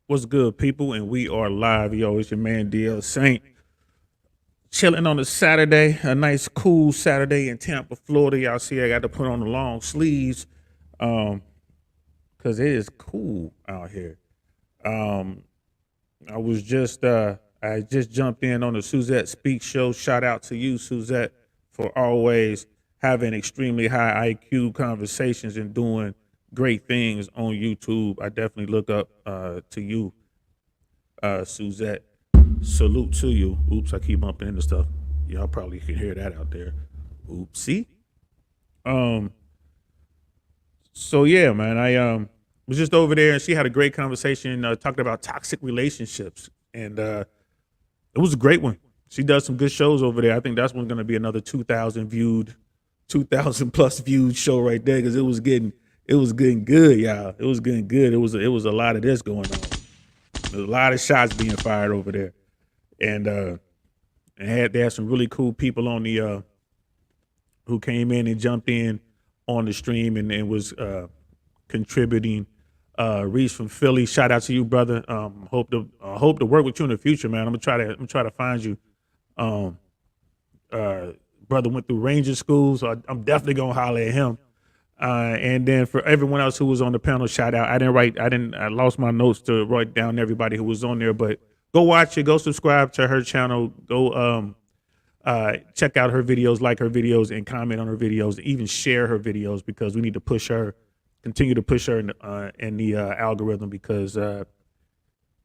What's good, people? And we are live. Yo, it's your man DL Saint. Chilling on a Saturday, a nice cool Saturday in Tampa, Florida. Y'all see I got to put on the long sleeves um because it is cool out here. Um I was just I just jumped in on the Suzette Speak show. Shout out to you, Suzette, for always having extremely high IQ conversations and doing great things on YouTube. I definitely look up to you, Suzette. Salute to you. Oops, I keep bumping into stuff. Y'all probably can hear that out there. Oopsie. Um. So yeah, man, I was just over there, and she had a great conversation talking about toxic relationships, and it was a great one. She does some good shows over there. I think that's one going to be another 2,000 viewed, 2,000 plus viewed show right there because it was getting good, y'all. It was getting good. It was a lot of this going on. There's a lot of shots being fired over there, and they had some really cool people on the who came in and jumped in on the stream and was contributing. Reese from Philly, shout out to you, brother. Hope to work with you in the future, man. I'm gonna try to find you. Um, Brother went through Ranger School, so I'm definitely gonna holler at him. And then for everyone else who was on the panel, shout out. I lost my notes to write down everybody who was on there, but go watch it. Go subscribe to her channel. Go check out her videos, like her videos, and comment on her videos. Even share her videos because we need to push her, continue to push her in the algorithm because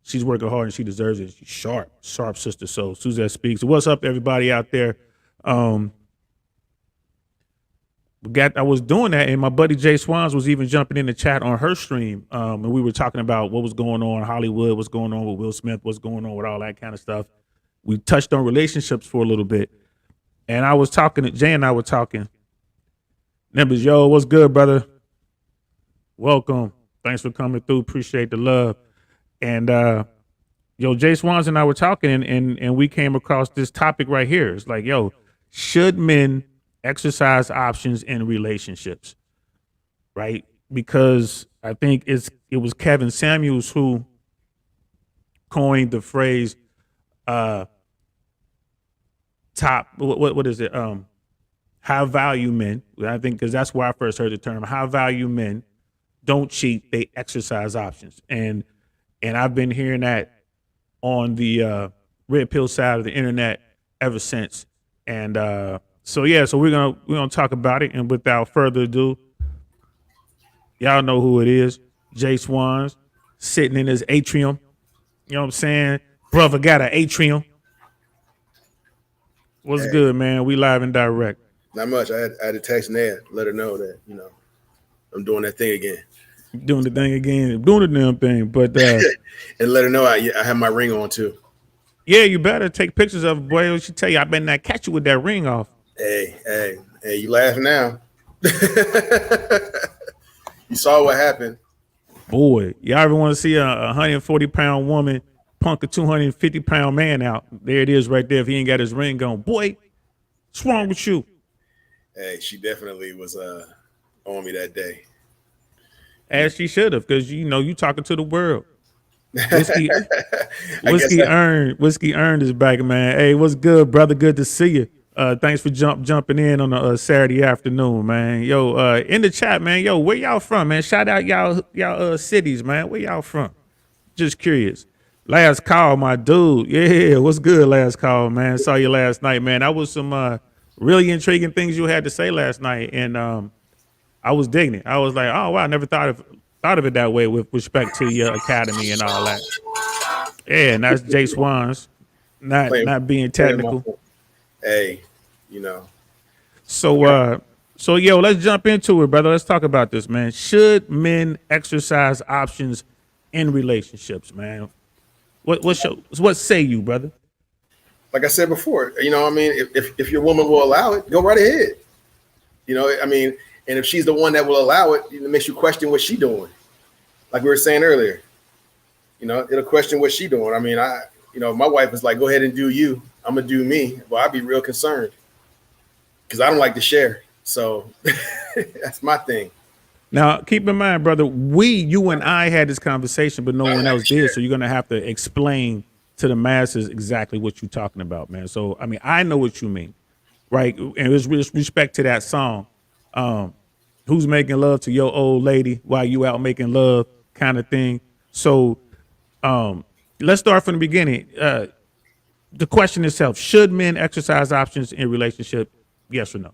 she's working hard and she deserves it. She's sharp sister. So Suzette Speaks. What's up, everybody out there? Um, I was doing that, and my buddy Jay Swans was even jumping in the chat on her stream, and we were talking about what was going on in Hollywood, what's going on with Will Smith, what's going on with all that kind of stuff. We touched on relationships for a little bit, and I was talking to Jay, and I were talking. Nimbus, yo, what's good, brother? Welcome. Thanks for coming through. Appreciate the love. And yo, Jay Swans and I were talking, and we came across this topic right here. It's like, yo, should men exercise options in relationships, right? Because I think it was Kevin Samuels who coined the phrase top what is it high value men. I think because that's where I first heard the term. High value men don't cheat, they exercise options. And I've been hearing that on the red pill side of the internet ever since. And so yeah, so we're gonna talk about it. And without further ado, y'all know who it is. Jay Swans sitting in his atrium. You know what I'm saying? Brother got an atrium. What's Hey, good, man? We live and direct. not much. I had to text Nan, let her know that I'm doing that thing again, Doing the thing again, doing the damn thing. But and let her know I have my ring on too. yeah, you better take pictures of it, boy. She tell you I better not catch you with that ring off. Hey, you laughing now? You saw what happened. Boy, y'all ever want to see a 140-pound woman punk a 250-pound man out? There it is right there. If he ain't got his ring on, boy, what's wrong with you? Hey, she definitely was on me that day. As she should have, because you talking to the world. Whiskey, I guess whiskey earned is back, man. Hey, what's good, brother? Good to see you. Thanks for jumping in on a Saturday afternoon, man. Yo, in the chat, man. Yo, where y'all from, man? Shout out y'all cities, man. Where y'all from? Just curious. Last call, my dude. Yeah, what's good? Last call, man. Saw you last night, man. That was some really intriguing things you had to say last night, and I was digging it. I was like, oh wow, I never thought of it that way with respect to your academy and all that. Yeah, and that's Jay Swans, playing, not being playing my technical. phone. Hey, you know, So so yo, let's jump into it, brother. Let's talk about this, man. Should men exercise options in relationships, man? What say you, brother? like I said before, I mean, if your woman will allow it, go right ahead. I mean, and if she's the one that will allow it, it makes you question what she doing. Like we were saying earlier, it'll question what she doing. I mean, my wife is like, go ahead and do you. I'm gonna do me. Well, I'd be real concerned because I don't like to share. So that's my thing. Now, keep in mind, brother, you and I had this conversation, but no one else did. So you're gonna have to explain to the masses exactly what you're talking about, man. So I mean, I know what you mean, right? And with respect to that song, who's making love to your old lady while you out making love, kind of thing. So let's start from the beginning. The question itself: should men exercise options in relationship? Yes or no?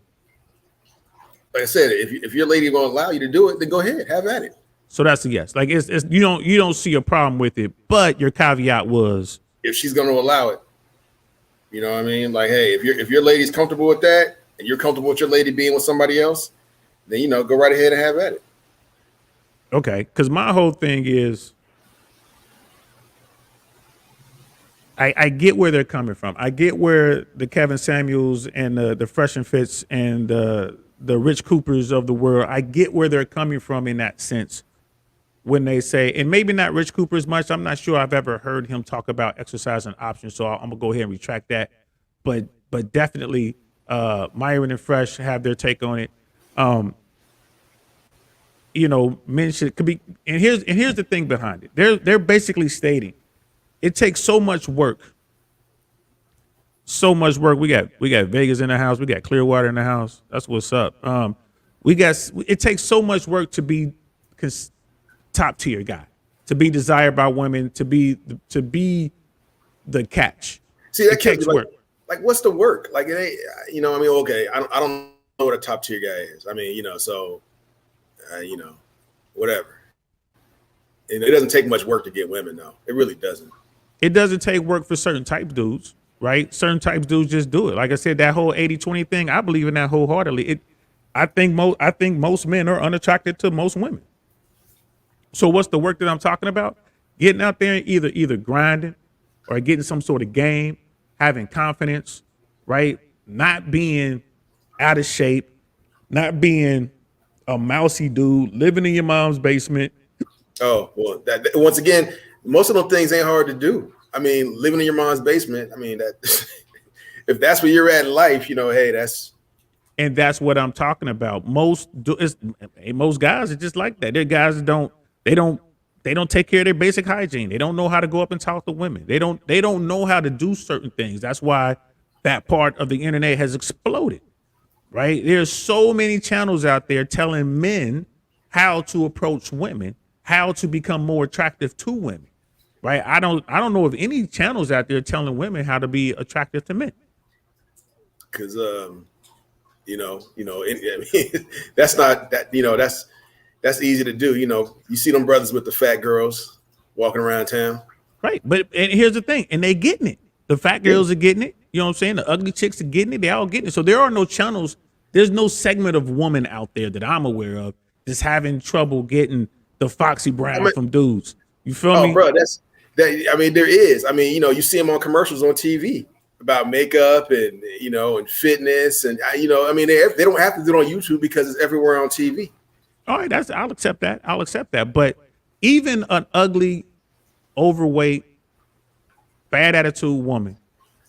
Like I said, if your lady won't allow you to do it, then go ahead, have at it. So that's a yes. Like it's you don't see a problem with it, but your caveat was If she's going to allow it, you know what I mean? Like, hey, if your lady's comfortable with that, and you're comfortable with your lady being with somebody else, then go right ahead and have at it. okay. Because my whole thing is, I get where they're coming from. I get where the Kevin Samuels and the Fresh and Fits and the Rich Coopers of the world. I get where they're coming from in that sense when they say, and maybe not Rich Cooper as much. I'm not sure I've ever heard him talk about exercising options, so I'm gonna go ahead and retract that. But definitely, Myron and Fresh have their take on it. Men could be, and here's the thing behind it. They're basically stating it takes so much work. So much work. We got Vegas in the house. We got Clearwater in the house. That's what's up. It takes so much work to be top tier guy, to be desired by women, to be the catch. See, that it takes work. Like, what's the work? Like, it ain't. Okay. I don't know what a top tier guy is. I mean, whatever. And it doesn't take much work to get women, though. It really doesn't. It doesn't take work for certain type dudes, right? Certain types dudes just do it. Like I said, that whole 80-20 thing, I believe in that wholeheartedly. I think most men are unattracted to most women. So what's the work that I'm talking about? Getting out there and either grinding or getting some sort of game, having confidence, right? Not being out of shape, not being a mousy dude, living in your mom's basement. Oh, well, that once again, most of them things ain't hard to do. I mean, living in your mom's basement. I mean, that if that's where you're at in life, hey, that's. And that's what I'm talking about. Most guys are just like that. They're guys that don't take care of their basic hygiene. They don't know how to go up and talk to women. They don't know how to do certain things. That's why that part of the internet has exploded, right? There's so many channels out there telling men how to approach women, how to become more attractive to women, right? I don't know of any channels out there telling women how to be attractive to men. Because that's not that. That's easy to do. You see them brothers with the fat girls walking around town. Right. And here's the thing. And they getting it. The fat girls are getting it. You know what I'm saying? The ugly chicks are getting it. They all getting it. So there are no channels. There's no segment of woman out there that I'm aware of that's having trouble getting the Foxy Brown from dudes. You feel me? Oh, bro, there is. I mean, you see them on commercials on TV about makeup and, and fitness. And, they don't have to do it on YouTube because it's everywhere on TV. All right, I'll accept that. But even an ugly, overweight, bad attitude woman,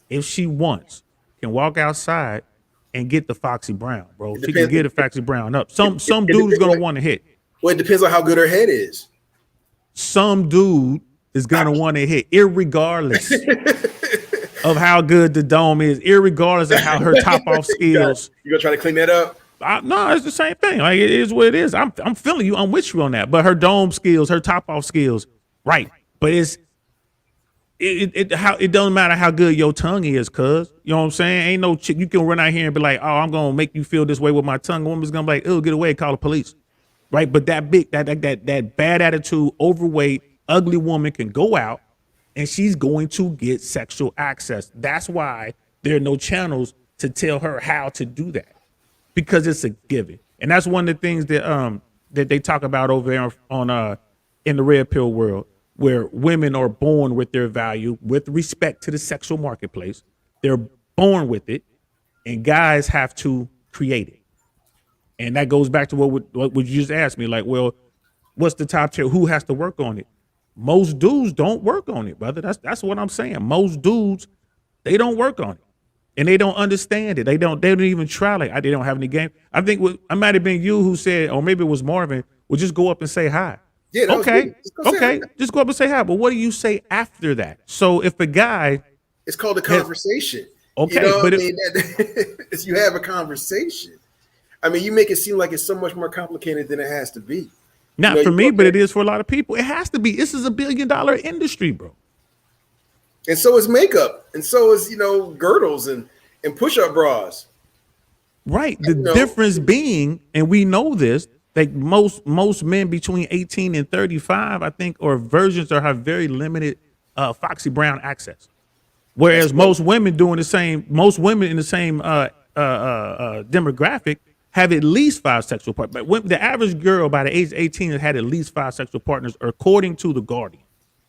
if she wants, can walk outside and get the Foxy Brown, bro. She can get a Foxy Brown up. Some dude is gonna want to hit. Well, it depends on how good her head is. Some dude is gonna want to hit, irregardless of how good the dome is, irregardless of how her top off skills. You gonna try to clean that up? No, it's the same thing. Like, it is what it is. I'm feeling you. I'm with you on that. But her dome skills, her top off skills, right? But it doesn't matter how good your tongue is, cuz. You know what I'm saying? Ain't no chick you can run out here and be like, oh, I'm gonna make you feel this way with my tongue. A woman's gonna be like, oh, get away, call the police, right? But that bad attitude, overweight, ugly woman can go out and she's going to get sexual access. That's why there are no channels to tell her how to do that, because it's a given. And that's one of the things that they talk about over there on in the red pill world, where women are born with their value with respect to the sexual marketplace. They're born with it, and guys have to create it. And that goes back to what you just asked me, like, well, what's the top tier? Who has to work on it? Most dudes don't work on it, brother. That's what I'm saying. Most dudes, they don't work on it. And they don't understand it. They don't even try. Like, they don't have any game. I think it might have been you who said, or maybe it was Marvin, Well, just go up and say hi. Yeah, that was Okay, good. Just go say okay, hi. just go up and say hi. But what do you say after that? So if a guy, It's called a conversation. okay, You know but what I mean? You have a conversation. I mean, you make it seem like it's so much more complicated than it has to be. not You know, for you me, go but there- it is for a lot of people. It has to be. This is $1 billion industry, bro. And so is makeup, and so is girdles and push-up bras. Right. The You know, difference being, and we know this, like most men between 18 and 35, I think, or versions or have very limited Foxy Brown access. Whereas That's most women doing the same, most women in the same demographic have at least 5 sexual partners. But the average girl by the age of 18 has had at least 5 sexual partners, according to the Guardian,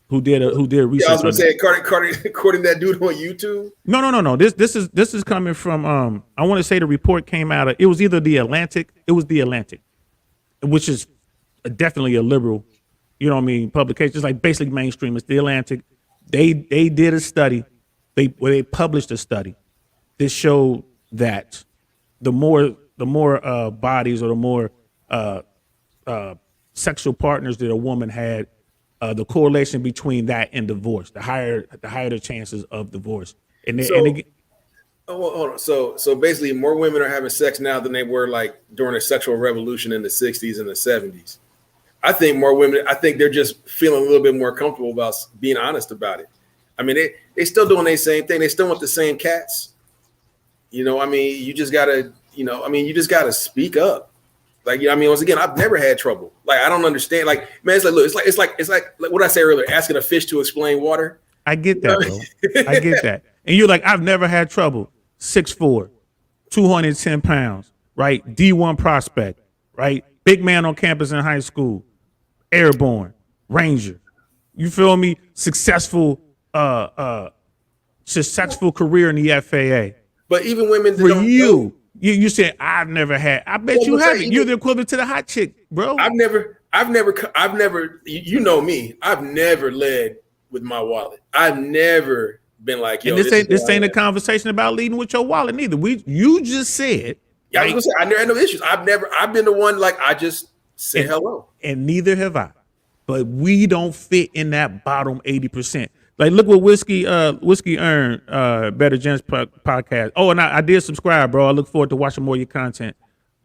who did research. yeah, I was on gonna that. say, according to that dude on YouTube. No. This is coming from I want to say the report came out of, it was either the Atlantic. It was the Atlantic, which is definitely a liberal, you know what I mean, publication. It's like basically mainstream. It's the Atlantic. They did a study. They published a study that showed that the more bodies or the more sexual partners that a woman had, the correlation between that and divorce, the higher the chances of divorce. And So- hold on. So basically, more women are having sex now than they were like during the sexual revolution in the 60s and the 70s. I think more women. I think they're just feeling a little bit more comfortable about being honest about it. I mean, they still doing the same thing. They still want the same cats. You know, I mean, you just gotta, you just gotta speak up. Like, I mean, once again, I've never had trouble. Like, I don't understand. Like, man, it's like, look, it's like what I say earlier, asking a fish to explain water. I get that, bro. I get that. And you're like, I've never had trouble. 6'4", 210 pounds, right? D1 prospect, right? Big man on campus in high school, airborne, Ranger. You feel me? Successful career in the FAA. But even women that For don't know, you said I've never had. I bet Well, you I'm saying, haven't. You're the equivalent to the hot chick, bro. I've never, you know me. I've never led with my wallet. I've never been like, yo, And this is ain't who I a am. conversation about leading with your wallet neither. You just said, Yeah, I was gonna say, I never had no issues. I've been the one, like, I just say And- hello. and neither have I. But we don't fit in that bottom 80%. Like, look what Whiskey earned, Better Gents podcast. Oh, and I did subscribe, bro. I look forward to watching more of your content.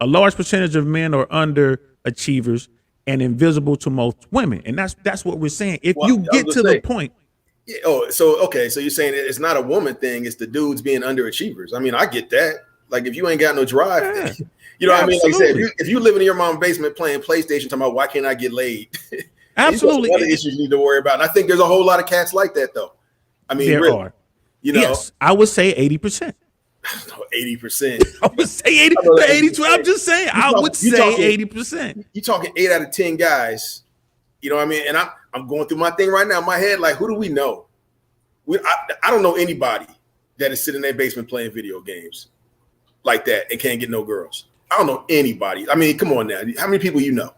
A large percentage of men are underachievers and invisible to most women, and that's what we're saying. If Well, you I was get gonna to say- the point, Yeah, oh, so okay, so you're saying it's not a woman thing; it's the dudes being underachievers. I mean, I get that. Like, if you ain't got no drive, Yeah. you know what I mean. Like I said, Absolutely. if you living in your mom's basement playing PlayStation, talking about why can't I get laid? absolutely, These are some other issues you need to worry about. And I think there's a whole lot of cats like that, though. I mean, there really, are. you know, Yes, I would say 80%. 80%. I would say 80. I know that 82. I'm just saying. I would you say talking- 80%. You talking 8 out of 10 guys, you know what I mean? And I'm going through my thing right now in my head, like, who do we know? I don't know anybody that is sitting in their basement playing video games like that and can't get no girls. I don't know anybody. I mean, come on now. How many people you know?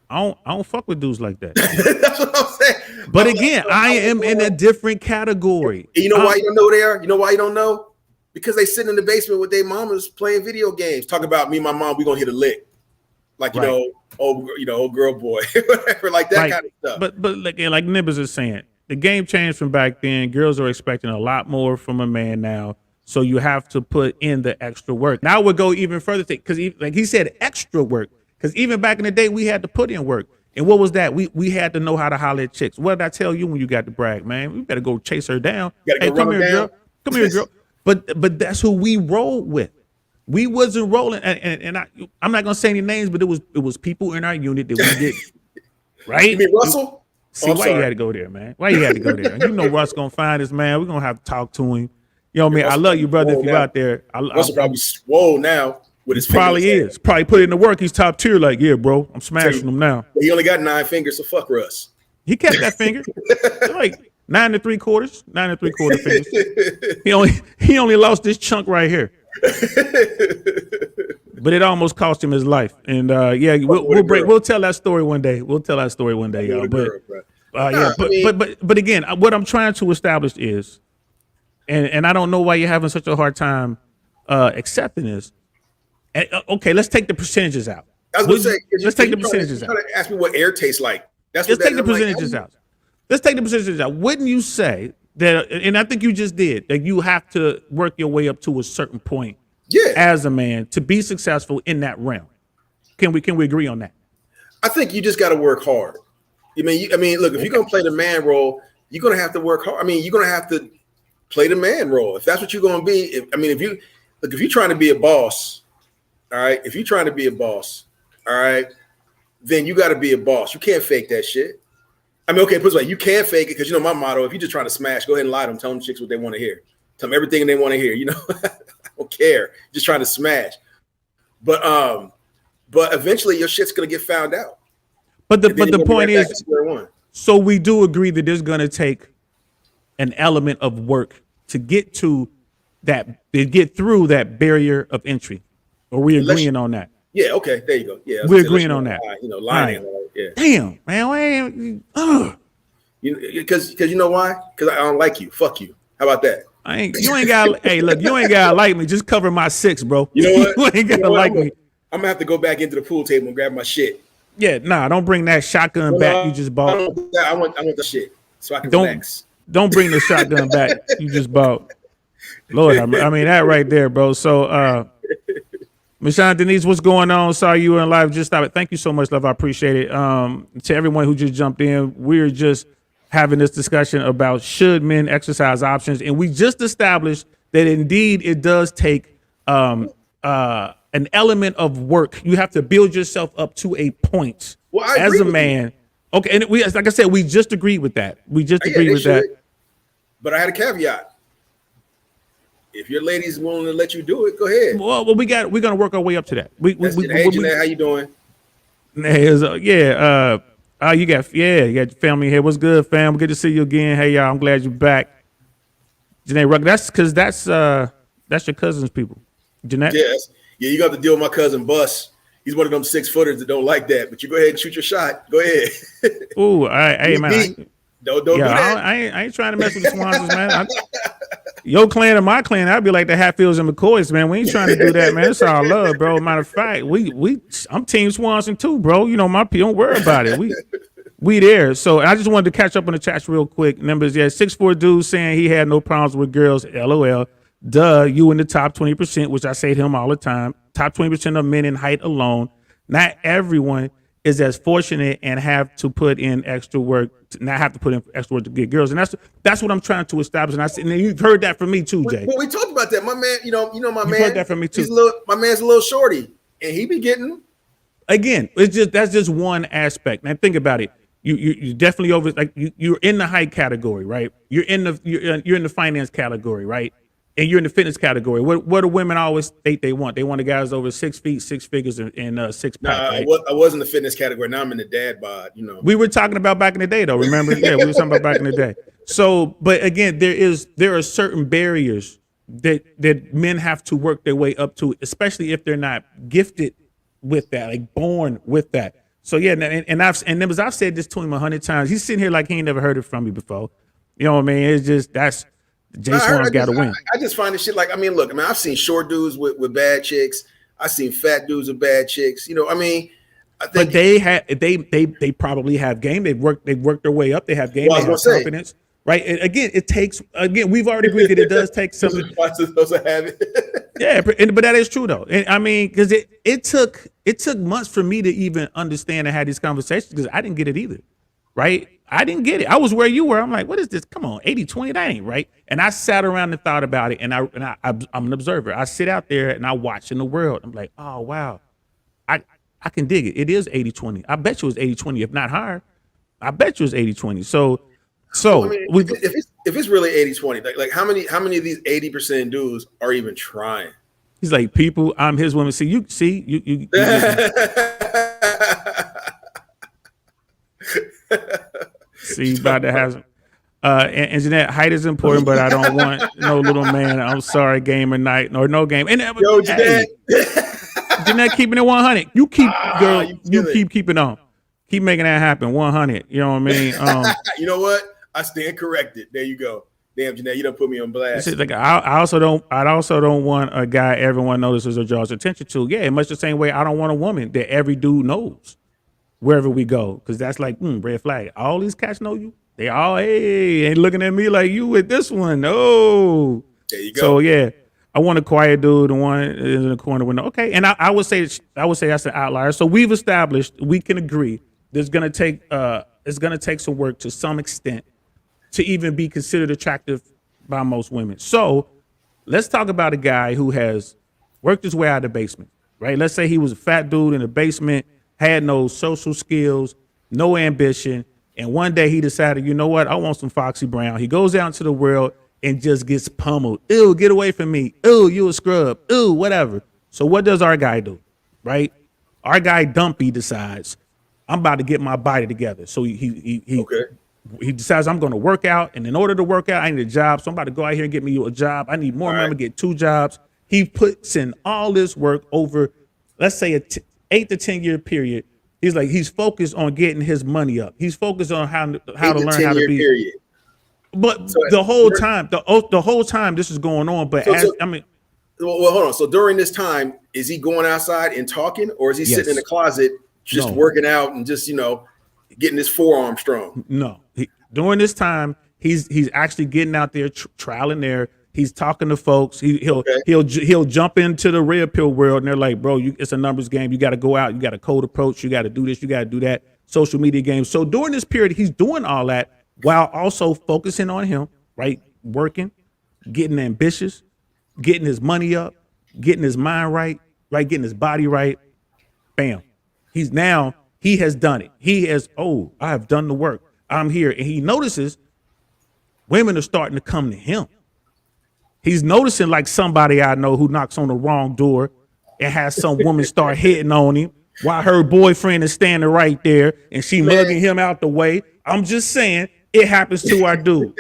I don't fuck with dudes like that. That's what I'm saying. But I'm again, like, I am in a different category. And you know why you don't know they are? You know why you don't know? Because they sit in the basement with their mamas playing video games. Talk about me and my mom, we gonna hit a lick. Like, Right. old girl boy, whatever, like that Right. kind of stuff. But like Nibbles is saying, the game changed from back then. Girls are expecting a lot more from a man now. So you have to put in the extra work. Now we'll go even further, because like he said, extra work. Because even back in the day, we had to put in work. And what was that? We had to know how to holler at chicks. What did I tell you when you got to brag, man? We better go chase her down. You gotta Hey, go come run her here, down. girl. Come here, girl. But that's who we rolled with. We wasn't rolling, and I'm not gonna say any names, but it was people in our unit that we did right. You mean Russell? See, I'm why you sorry. had to go there, man? Why you had to go there? You know Russ gonna find us, man. We're gonna have to talk to him. You know what I mean? I Russell love you, brother. If probably you're swole out there, Russell probably swole now with his probably fingers. is. Probably put in the work. He's top tier. Like, yeah, bro, I'm smashing him now. He only got 9 fingers, so fuck Russ. He kept that finger. Like 9 3/4 fingers. He only lost this chunk right here. But it almost cost him his life. And yeah, we'll tell that story one day. We'll tell that story one day, y'all. But yeah, but again, what I'm trying to establish is, and I don't know why you're having such a hard time accepting this. And, okay, let's take the percentages out. I was going to say, Let's take the percentages you're out. trying to ask me what air tastes like. That's Let's what take the percentages out. Let's take the percentages out. Wouldn't you say that? And I think you just did that. You have to work your way up to a certain point, Yeah, as a man, to be successful in that realm. Can we agree on that? I think you just got to work hard. I mean, look, if you're gonna play the man role, you're gonna have to work hard. I mean, you're gonna have to play the man role if that's what you're gonna be. If you're trying to be a boss, all right. If you're trying to be a boss, all right, then you got to be a boss. You can't fake that shit. I mean, okay, put it this way, you can fake it because you know my motto: if you're just trying to smash, go ahead and lie to them. Tell them chicks what they want to hear. Tell them everything they want to hear. You know, I don't care. Just trying to smash. But eventually your shit's gonna get found out. But the point is, square one. so we do agree that there's going to take an element of work to get through that barrier of entry. Are we agreeing on that? Yeah, okay, there you go. Yeah, we're agreeing on that. Lying. Right. Yeah. Damn, man, Because you know why? Because I don't like you. Fuck you. How about that? you ain't got. Hey, look, you ain't gotta like me. Just cover my 6, bro. You know what? You ain't gotta like me. I'm gonna have to go back into the pool table and grab my shit. Yeah, nah, don't bring that shotgun back you just bought. I want the shit so I can don't relax. Don't bring the shotgun back you just bought. Lord, I mean that right there, bro. So, Michonne Denise, what's going on? Saw you in live. Just stop it. Thank you so much, love. I appreciate it. To everyone who just jumped in, we're just having this discussion about should men exercise options, and we just established that indeed it does take an element of work. You have to build yourself up to a point as a man. Okay, and like I said, we just agreed with that. We just agreed with that. But I had a caveat. If your lady's willing to let you do it, go ahead. Well, we're gonna work our way up to that. Hey, Jeanette, how you doing? You got your family here. What's good, fam? Good to see you again. Hey, y'all, I'm glad you're back. Jeanette Ruck, that's your cousin's people. Jeanette? Yes. Yeah, you got to deal with my cousin Bus. He's one of them 6-footers that don't like that. But you go ahead and shoot your shot. Go ahead. Ooh, hey man. Don't do that. I ain't trying to mess with the Swansons, man. Your clan and my clan, I'd be like the Hatfields and McCoys, man. We ain't trying to do that, man. It's all love, bro. Matter of fact, I'm Team Swanson too, bro. You know my people. Don't worry about it. We there. So I just wanted to catch up on the chats real quick. Numbers, 6'4" dude saying he had no problems with girls. LOL. Duh, you in the top 20%, which I say to him all the time. Top 20% of men in height alone. Not everyone is as fortunate and have to put in extra work, to get girls, and that's what I'm trying to establish. And you've heard that from me too, Jay. Well, we talked about that. My man, you know, my man. Heard that from me too. My man's a little shorty, and he be getting them. Again, that's just one aspect. Now think about it. You definitely you're in the height category, right? You're in the finance category, right? And you're in the fitness category. What do women always state they want? They want the guys over 6 feet, 6 figures, and 6 pack. Right? I was in the fitness category. Now I'm in the dad bod. You know, we were talking about back in the day, though. Remember? Yeah, we were talking about back in the day. So, but again, there are certain barriers that men have to work their way up to, especially if they're not gifted with that, like born with that. So yeah, and I've said this to him 100 times. He's sitting here like he ain't never heard it from me before. You know what I mean? It's just Jay Swan's got to win. I just find this shit like, look, I've seen short dudes with bad chicks. I've seen fat dudes with bad chicks. You know, I think. But they probably have game. They've worked their way up. They have game. They have confidence. Right. And again, we've already agreed that it does take something. Supposed to have it. Yeah, but that is true though. And I mean, because it took months for me to even understand and have these conversations because I didn't get it either. Right. I didn't get it. I was where you were. I'm like, what is this? Come on, 80-20, that ain't right. And I sat around and thought about it. And I'm an observer. I sit out there and I watch in the world. I'm like, oh wow, I can dig it. It is 80-20. I bet you it's 80-20, if not higher. I bet you it's 80-20. So if it's really 80-20, like how many of these 80% dudes are even trying? He's like, people, I'm his woman. You See, about to have and Jeanette, height is important, but I don't want no little man. I'm sorry, game or night or no game. And Jeanette, Jeanette keeping it 100. You keep keep keeping on. Keep making that happen. 100. You know what I mean? You know what? I stand corrected. There you go. Damn, Janelle, you done put me on blast. It's like I also don't want a guy everyone notices or draws attention to. Yeah, much the same way I don't want a woman that every dude knows wherever we go, because that's like red flag. All these cats know you. They all ain't looking at me like you with this one. No. There you go. So yeah, I want a quiet dude, the one in the corner window. Okay, and I would say that's an outlier. So we've established, we can agree there's gonna take it's gonna take some work to some extent to even be considered attractive by most women. So let's talk about a guy who has worked his way out of the basement, right? Let's say he was a fat dude in the basement, had no social skills, no ambition, and one day he decided, you know what, I want some Foxy Brown. He goes out into the world and just gets pummeled. Ew, get away from me. Ew, you a scrub. Ew, whatever. So what does our guy do, right? Our guy Dumpy decides, I'm about to get my body together. So he decides I'm going to work out, and in order to work out, I need a job. So I'm about to go out here and get me a job. I need more money. I'm going to get 2 jobs. He puts in all this work over, let's say, 8 to 10 year period. He's focused on getting his money up. He's focused on how to learn how to be. Period. But so the whole time this is going on. But well, hold on. So during this time, is he going outside and talking, or is he sitting in the closet just working out and just getting his forearm strong? No. During this time, he's actually getting out there, trial and error. He's talking to folks. He'll jump into the red pill world, and they're like, bro, it's a numbers game. You got to go out. You got a cold approach. You got to do this. You got to do that. Social media game. So during this period, he's doing all that while also focusing on him, right? Working, getting ambitious, getting his money up, getting his mind right, getting his body right. Bam. He has done it. I have done the work. I'm here. And he notices women are starting to come to him. He's noticing like somebody I know who knocks on the wrong door and has some woman start hitting on him while her boyfriend is standing right there and she mugging him out the way. I'm just saying it happens to our dude.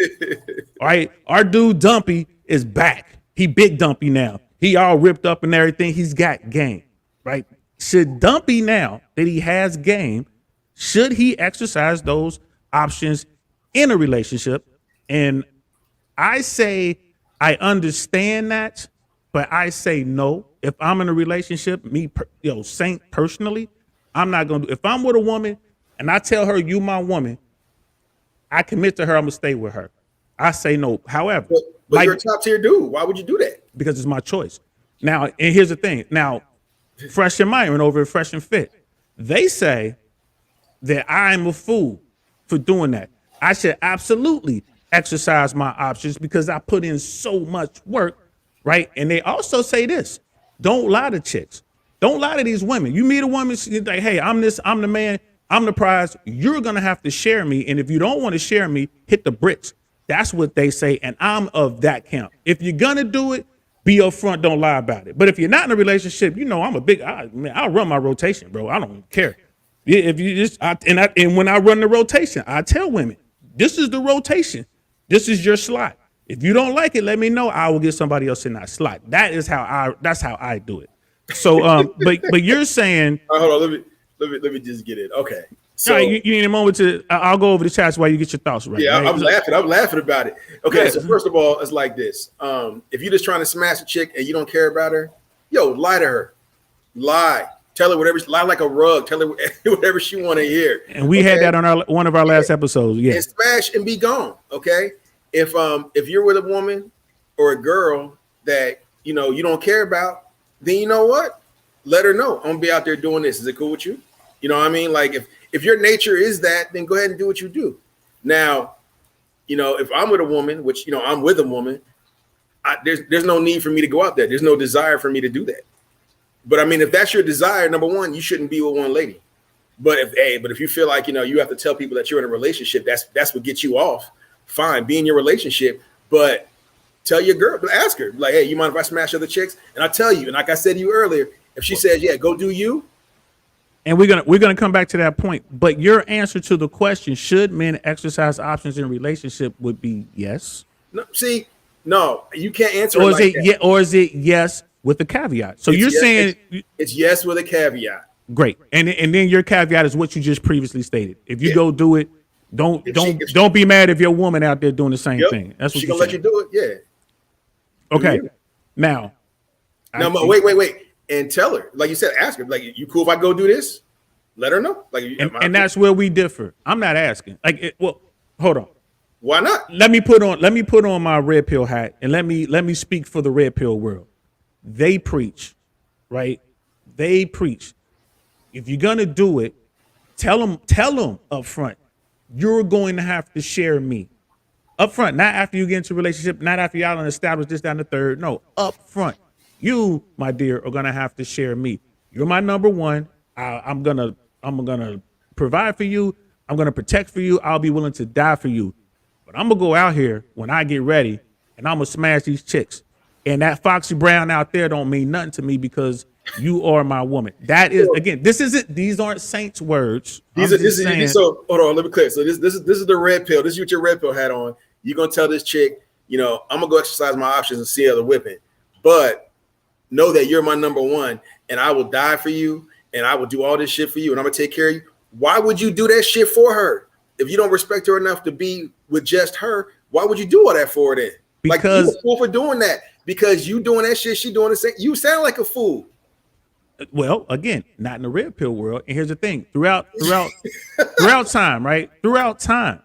All right. Our dude Dumpy is back. He big Dumpy now. He all ripped up and everything. He's got game, right? Should Dumpy, now that he has game, should he exercise those options in a relationship? And I say I understand that, but I say no. If I'm in a relationship, Saint personally, I'm not gonna do. If I'm with a woman and I tell her you my woman, I commit to her. I'm gonna stay with her. I say no. However, but you're a top tier dude. Why would you do that? Because it's my choice. Now, and here's the thing. Now, Fresh and Myron over at Fresh and Fit, they say that I'm a fool for doing that. I should absolutely exercise my options because I put in so much work, right? And they also say this: don't lie to chicks. Don't lie to these women. You meet a woman, she's like, hey, I'm the man, I'm the prize. You're gonna have to share me. And if you don't want to share me, hit the bricks. That's what they say. And I'm of that camp. If you're gonna do it, be upfront, don't lie about it. But if you're not in a relationship, I'm I'll run my rotation, bro. I don't care. If you just, and when I run the rotation, I tell women, this is the rotation. This is your slot. If you don't like it, let me know. I will get somebody else in that slot. That's how I do it. So, but you're saying, hold on, let me just get it. Okay. So you need a moment to. I'll go over the chats while you get your thoughts right. Yeah, right? I'm laughing about it. Okay, so first of all, it's like this. If you're just trying to smash a chick and you don't care about her, lie to her. Lie. Tell her whatever. Lie like a rug. Tell her whatever she want to hear. And we had that on one of our last episodes. Yeah. And smash and be gone. Okay. If you're with a woman or a girl that you don't care about, then you know what? Let her know. I'm gonna be out there doing this. Is it cool with you? You know what I mean? Like if your nature is that, then go ahead and do what you do. Now, if I'm with a woman, which I'm with a woman, there's no need for me to go out there. There's no desire for me to do that. But I mean, if that's your desire, number one, you shouldn't be with one lady. But if you feel like you have to tell people that you're in a relationship, that's what gets you off. Fine, be in your relationship, but tell your girl, ask her, like, hey, you mind if I smash other chicks? And I tell you, and like I said to you earlier, if she says, yeah, go do you. And we're gonna come back to that point. But your answer to the question, should men exercise options in a relationship, would be yes. No, you can't answer. Or is it yes with a caveat? So you're saying it's yes with a caveat. Great. And then your caveat is what you just previously stated. If you go do it, Don't If don't she, don't be mad if your woman out there doing the same yep, thing. That's what she you're gonna let you saying. do it. Yeah. Okay. you. Now, No, but wait, and tell her, like you said, ask her, like, you cool if I go do this? Let her know, like, and that's where we differ. I'm not asking. Well, hold on. why not? Let me put on my red pill hat and let me speak for the red pill world. They preach, right? They preach. If you're gonna do it, tell them up front, you're going to have to share me. Up front, not after you get into a relationship, not after y'all establish this, down the third. No, up front. You, my dear, are gonna have to share me. You're my number one. I'm gonna provide for you. I'm gonna protect for you. I'll be willing to die for you. But I'm gonna go out here when I get ready and I'm gonna smash these chicks. And that Foxy Brown out there don't mean nothing to me because you are my woman. That is, again, these aren't saints' words. So hold on, let me clear. So this is the red pill. This is what your red pill hat on. You're gonna tell this chick, I'm gonna go exercise my options and see other whipping. But know that you're my number one, and I will die for you, and I will do all this shit for you, and I'm gonna take care of you. Why would you do that shit for her? If you don't respect her enough to be with just her, why would you do all that for her then? Because like, you a fool for doing that. Because you doing that shit, she doing the same. You sound like a fool. Well, again, not in the red pill world. And here's the thing: throughout time, right? Throughout time,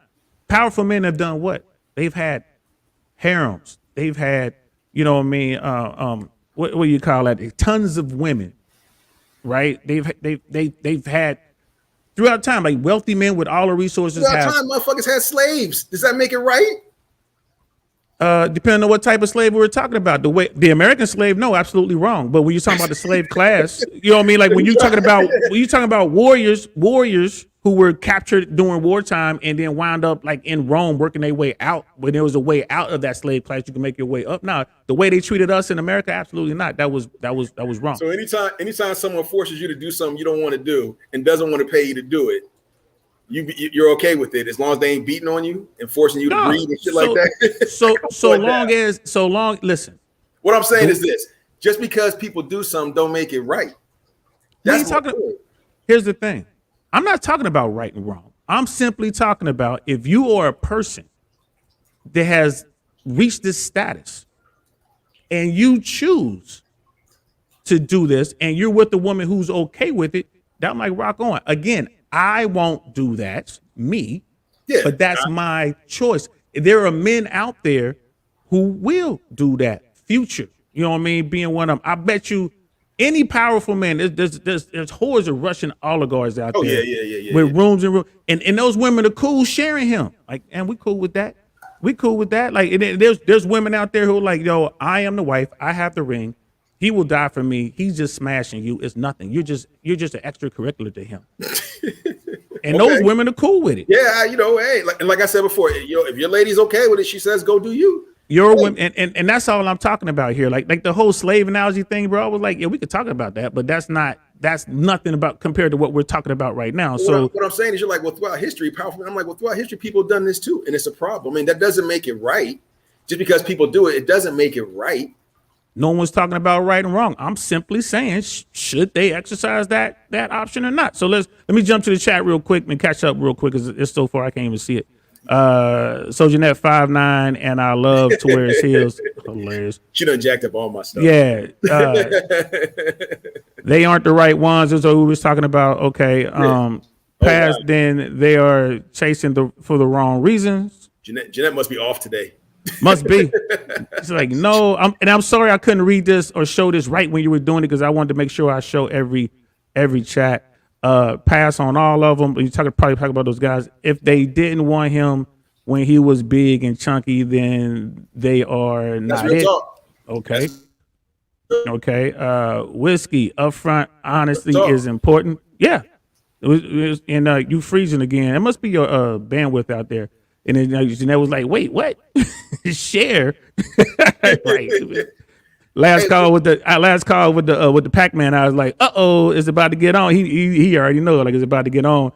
powerful men have done what? They've had harems. They've had, what do you call that? Tons of women, right? They've had throughout time, like wealthy men with all the resources. Throughout time, motherfuckers had slaves. Does that make it right? Depending on what type of slave we were talking about. The American slave, no, absolutely wrong. But when you're talking about the slave class, you know what I mean? Like when you're talking about warriors who were captured during wartime and then wound up like in Rome working their way out. When there was a way out of that slave class, you can make your way up. Now, the way they treated us in America, absolutely not. That was wrong. So anytime someone forces you to do something you don't want to do and doesn't want to pay you to do it, you're okay with it as long as they ain't beating on you and forcing you to breathe and shit like that. Listen. What I'm saying is this: just because people do something, don't make it right. Here's the thing: I'm not talking about right and wrong. I'm simply talking about if you are a person that has reached this status and you choose to do this, and you're with a woman who's okay with it, that might rock on. Again, I won't do that, but that's my choice. There are men out there who will do that. Future, you know what I mean? Being one of them. I bet you any powerful man, there's hordes of Russian oligarchs out there with rooms and rooms. And those women are cool sharing him. Like, and we cool with that. We cool with that. Like, there's women out there who are like, yo, I am the wife. I have the ring. He will die for me. He's just smashing you. It's nothing. You're just an extracurricular to him. And those women are cool with it. Yeah, hey, like I said before, if your lady's okay with it, she says go do you. You're a woman, and that's all I'm talking about here. Like the whole slave analogy thing, bro. I was like, yeah, we could talk about that, but that's nothing about compared to what we're talking about right now. So what I'm saying is, you're like, well, throughout history, powerful. I'm like, well, throughout history, people have done this too, and it's a problem. I mean, that doesn't make it right. Just because people do it, it doesn't make it right. No one's talking about right and wrong. I'm simply saying, should they exercise that option or not? So let me jump to the chat real quick and catch up real quick because it's so far I can't even see it. So Jeanette 5'9" and I love to wear his heels. Hilarious. She done jacked up all my stuff. Yeah. They aren't the right ones. That's what we was talking about. Okay. Past then they are chasing for the wrong reasons. Jeanette must be off today. Must be. It's like, no, I'm sorry I couldn't read this or show this right when you were doing it because I wanted to make sure I show every chat. Pass on all of them. But you probably talk about those guys. If they didn't want him when he was big and chunky, then they are not it. Talk. Okay. Okay. Whiskey upfront honesty is important. Yeah. And you freezing again. It must be your bandwidth out there. And then Jeanette was like, wait, what? Share. Right. Last call with the Pac-Man. I was like, it's about to get on. He already know like it's about to get on.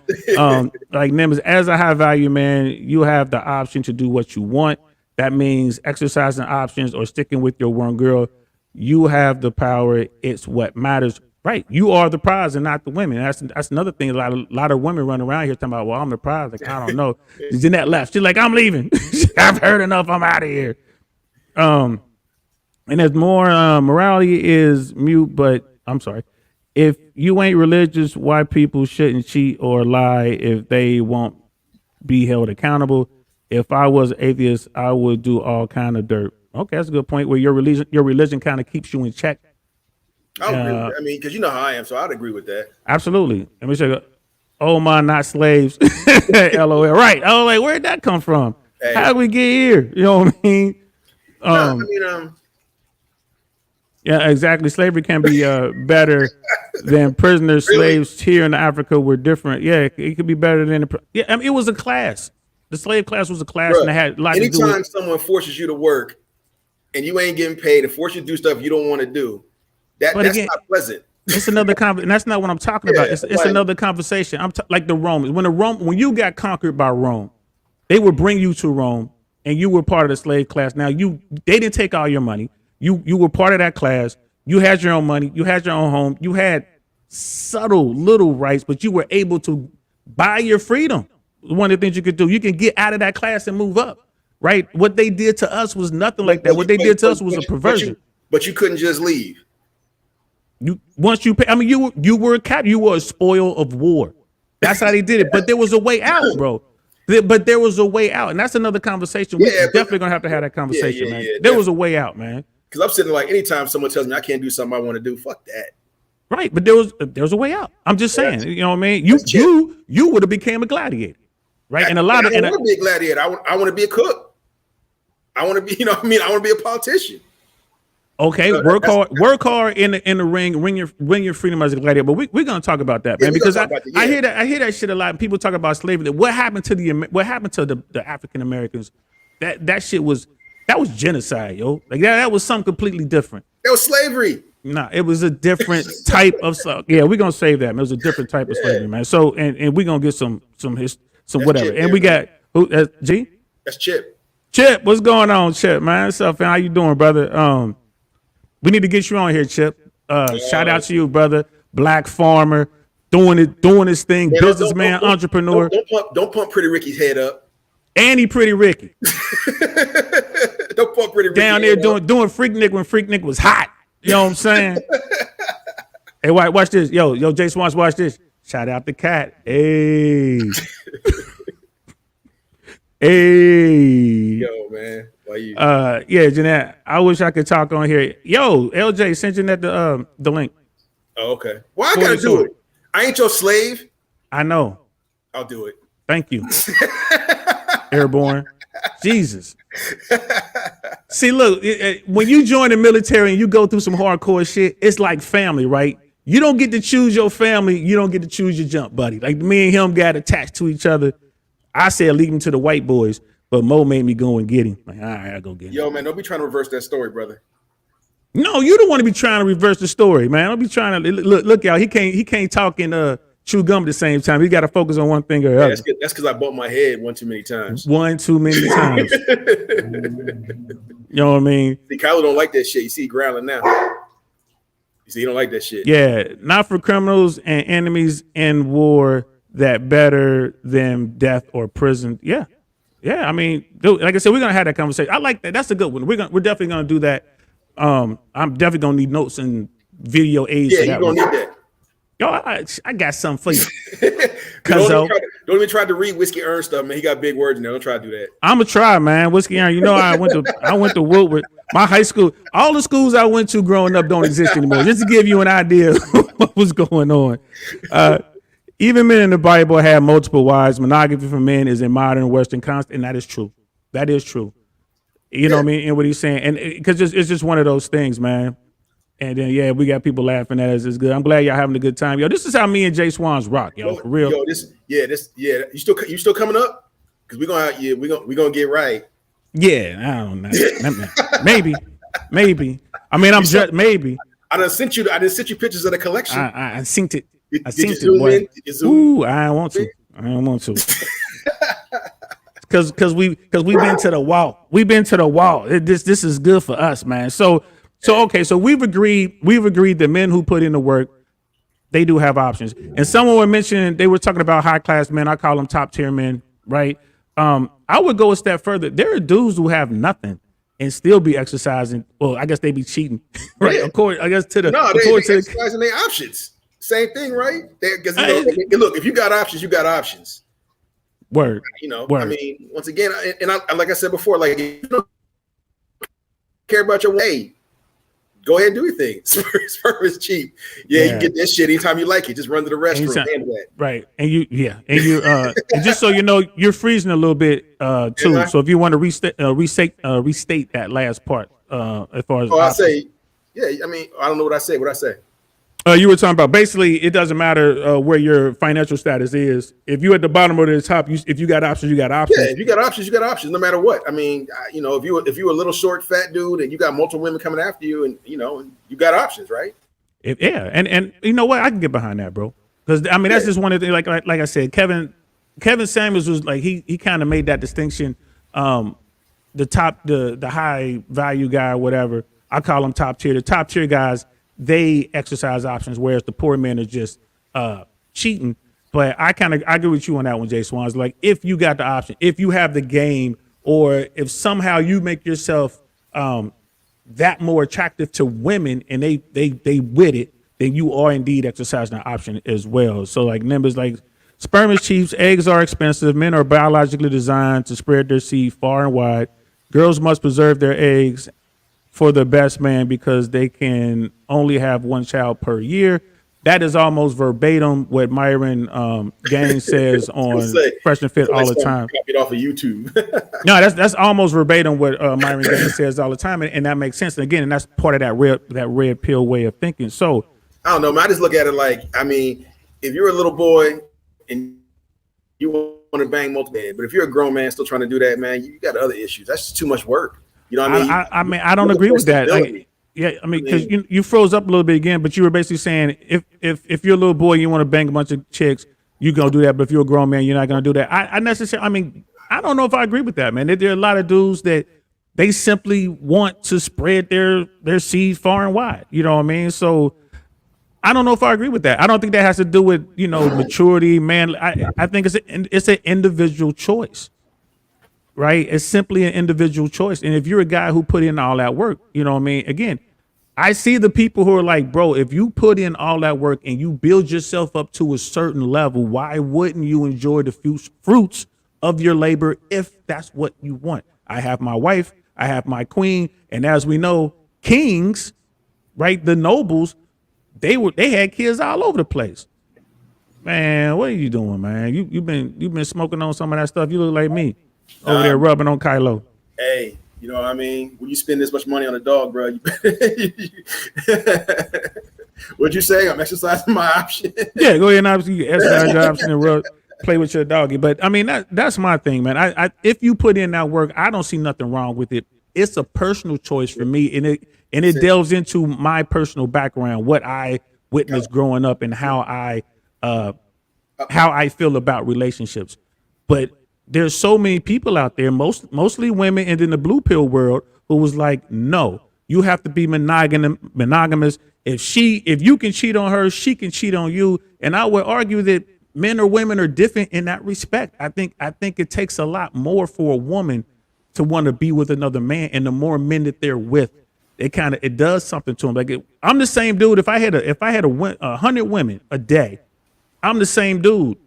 Like Nimbus, as a high value man, you have the option to do what you want. That means exercising options or sticking with your one girl. You have the power. It's what matters. Right. You are the prize and not the women. That's another thing. A lot of women run around here talking about, well, I'm the prize. Like, I don't know. Jeanette left. She's like, I'm leaving. I've heard enough. I'm out of here. And there's more morality is mute, but I'm sorry. If you ain't religious, why people shouldn't cheat or lie if they won't be held accountable? If I was atheist, I would do all kind of dirt. Okay, that's a good point. Where your religion kind of keeps you in check. I agree with that. I mean, because you know how I am, so I'd agree with that. Absolutely. Let me say, oh my, not slaves. LOL. Right. Oh, like where'd that come from? Hey. How did we get here? You know what I mean? Yeah, exactly. Slavery can be better than prisoners. Really? Slaves here in Africa were different. Yeah, it could be better than I mean, it was a class. The slave class was a class, Bruh, and it had a lot to do anytime with. someone forces you to work and you ain't getting paid and force you to do stuff you don't want to do, that's again, not pleasant. It's another and that's not what I'm talking about. It's like, another conversation. Like the Romans. When you got conquered by Rome, they would bring you to Rome, and you were part of the slave class. Now they didn't take all your money. You were part of that class. You had your own money. You had your own home. You had subtle little rights, but you were able to buy your freedom. One of the things you could do, you can get out of that class and move up. Right? What they did to us was nothing like that. What they did to us was a perversion. But you couldn't just leave. Once you pay, I mean, you were a cap. You were a spoil of war. That's how they did it. But there was a way out, bro. But there was a way out, and that's another conversation. We're definitely gonna have to have that conversation, man. There was a way out, man. Because I'm sitting like, anytime someone tells me I can't do something I want to do, fuck that. Right, but there was a way out. I'm just saying, you know what I mean? You would have became a gladiator, right? And a lot of I want to be a gladiator. I want to be a cook. I want to be, you know what I mean? I want to be a politician. Okay, work hard in the ring, win your freedom as a gladiator. But we're gonna talk about that, man, because I hear that shit a lot. And people talk about slavery. What happened to the African Americans? That shit was genocide, yo. Like that was something completely different. That was slavery. Nah, it was a different type of yeah. We're gonna save that, man. It was a different type of slavery, man. So and we're gonna get some whatever. Chip, and we got who? G. That's Chip. Chip, what's going on, Chip, man? What's up, man? How you doing, brother? We need to get you on here, Chip. Shout out to you, brother. Black farmer, doing his thing, businessman, entrepreneur. Don't pump Pretty Ricky's head up. And he Pretty Ricky. Don't pump Pretty Ricky down there doing Freak Nick when Freak Nick was hot. You know what I'm saying? Hey, watch this. Yo, Jay Swans, watch this. Shout out the cat. Hey. Hey. Yo, man. Why you? Yeah, Jeanette. I wish I could talk on here. Yo, LJ, send Jeanette the link. Oh, okay. Well, I gotta do it. I ain't your slave. I know. I'll do it. Thank you. Airborne. Jesus. See, look, when you join the military and you go through some hardcore shit, it's like family, right? You don't get to choose your family. You don't get to choose your jump buddy. Like me and him got attached to each other. I said leave him to the white boys, but Mo made me go and get him. Like, all right, I'll go get him. Yo, man, don't be trying to reverse that story, brother. No, you don't want to be trying to reverse the story, man. Don't be trying to look y'all. He can't talk and chew gum at the same time. He got to focus on one thing or other. That's because I bumped my head one too many times. One too many times. You know what I mean? See, Kylo don't like that shit. You see, he growling now. You see, he don't like that shit. Yeah, not for criminals and enemies in war that better than death or prison. Yeah. I mean, dude, like I said, we're gonna have that conversation. I like that. That's a good one. We're definitely gonna do that. I'm definitely gonna need notes and video aids. Yeah, you're gonna need that. Yo, I got something for you. Don't even try to read Whiskey Earn stuff, man. He got big words in there. Don't try to do that. I'm gonna try, man. Whiskey Earn. You know, I went to Woodward. My high school, all the schools I went to growing up don't exist anymore. Just to give you an idea of what was going on. Even men in the Bible had multiple wives. Monogamy for men is a modern Western concept, and that is true. That is true. You know what I mean? And what he's saying, and because it's just one of those things, man. And then we got people laughing at us. It's good. I'm glad y'all having a good time, yo. This is how me and Jay Swans rock, yo. For real. Yo, You still coming up? Because we gonna get right. Yeah, I don't know. maybe. I mean, I'm just maybe. I done sent you pictures of the collection. I synced it. I synced it, boy. Ooh, I don't want to. Because we've been to the wall. We've been to the wall. This is good for us, man. So okay. So we've agreed that men who put in the work they do have options. And someone was mentioning they were talking about high class men. I call them top tier men, right? I would go a step further. There are dudes who have nothing and still be exercising. Well, I guess they be cheating, right? Yeah. According, I guess to the No, according they to exercising their options. Same thing, right? Because look, if you got options, you got options. word. You know, Word. I mean, once again, and I, like I said before, like if you don't care about your way, go ahead and do your thing. Sperm is cheap. Yeah, you get that shit anytime you like it. Just run to the restroom. Handle that. Right. And you and just so you know, you're freezing a little bit too. Yeah. So if you want to restate that last part as far as I say, yeah, I mean, I don't know what I say. What I say? you were talking about basically it doesn't matter where your financial status is. If you're at the bottom or the top, if you got options, you got options. Yeah, if you got options, you got options, no matter what. I mean, you know, if you're a little short, fat dude and you got multiple women coming after you, and you know, you got options, right? And you know what, I can get behind that, bro. Because I mean, that's just one of the like I said, Kevin Samuels was like he kind of made that distinction. The high value guy or whatever, I call them top tier. The top tier guys, they exercise options, whereas the poor men are just cheating. But I agree with you on that one, Jay Swans. Like if you got the option, if you have the game, or if somehow you make yourself that more attractive to women and they with it, then you are indeed exercising an option as well. So like Nimbus, like sperm is cheap, eggs are expensive, men are biologically designed to spread their seed far and wide. Girls must preserve their eggs for the best man because they can only have one child per year. That is almost verbatim what Myron Gaines says on Fresh and Fit all the time. Copied off of YouTube. No, that's almost verbatim what Myron Gaines says all the time, and that makes sense. And again, and that's part of that red pill way of thinking. So I don't know, man. I just look at it like, I mean, if you're a little boy and you want to bang multiple men, but if you're a grown man still trying to do that, man, you got other issues. That's just too much work. You know what I mean? I don't agree with that. Like, yeah, I mean, because you froze up a little bit again, but you were basically saying if you're a little boy, you want to bang a bunch of chicks, you're gonna do that. But if you're a grown man, you're not gonna do that. I mean, I don't know if I agree with that, man. There are a lot of dudes that they simply want to spread their seed far and wide. You know what I mean? So I don't know if I agree with that. I don't think that has to do with maturity, man. I think it's an individual choice. Right? It's simply an individual choice. And if you're a guy who put in all that work, you know what I mean? Again, I see the people who are like, bro, if you put in all that work and you build yourself up to a certain level, why wouldn't you enjoy the fruits of your labor if that's what you want? I have my wife, I have my queen. And as we know, kings, right? The nobles, they had kids all over the place. Man, what are you doing, man? You've been smoking on some of that stuff. You look like me. Over there rubbing on Kylo. Hey, you know what I mean? When you spend this much money on a dog, bro, what'd you say? I'm exercising my option. Yeah, go ahead and obviously exercise your option and play with your doggy. But I mean, that's my thing, man. I if you put in that work, I don't see nothing wrong with it. It's a personal choice for me, and it delves into my personal background, what I witnessed growing up, and how I feel about relationships. But there's so many people out there, mostly women, and in the blue pill world, who was like, no, you have to be monogamous. If you can cheat on her, she can cheat on you. And I would argue that men or women are different in that respect. I think it takes a lot more for a woman to want to be with another man, and the more men that they're with, it does something to them. Like I'm the same dude. If I had 100 women a day, I'm the same dude.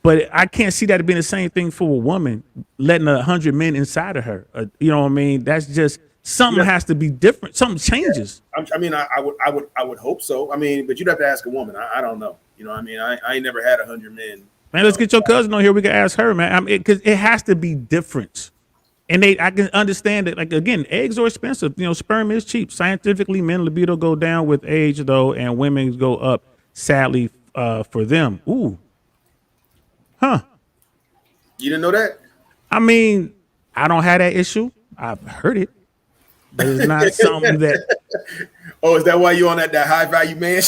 But I can't see that being the same thing for a woman, letting 100 men inside of her. You know what I mean? That's just something has to be different. Something changes. Yeah. I mean, I would hope so. I mean, but you'd have to ask a woman. I don't know. You know what I mean? I ain't never had 100 men. Man, let's get your cousin on here. We can ask her, man. Because it has to be different. And I can understand that. Like, again, eggs are expensive. You know, sperm is cheap. Scientifically, men libido go down with age, though, and women go up, sadly, for them. Ooh. Huh. You didn't know that? I mean, I don't have that issue. I've heard it, but it's not something that. Oh, is that why you on that high value man?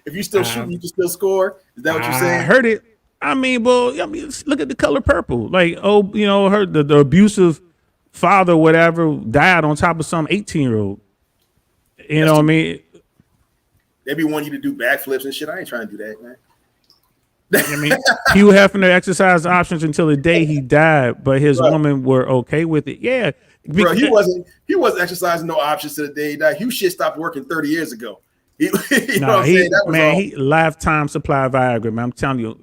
If you still shoot, you can still score. Is that what you're saying? I heard it. I mean, well, look at the color purple. Like, the abusive father, whatever, died on top of some 18-year-old. You know what I mean? Maybe want you to do backflips and shit. I ain't trying to do that, man. I mean, Hugh Hefner exercised options until the day he died, but his Right. women were okay with it. Yeah, Bro, he wasn't exercising no options to the day he died. Hugh shit stopped working 30 years ago. You know what I'm saying? That was all. he lifetime supply of Viagra, man. I'm telling you,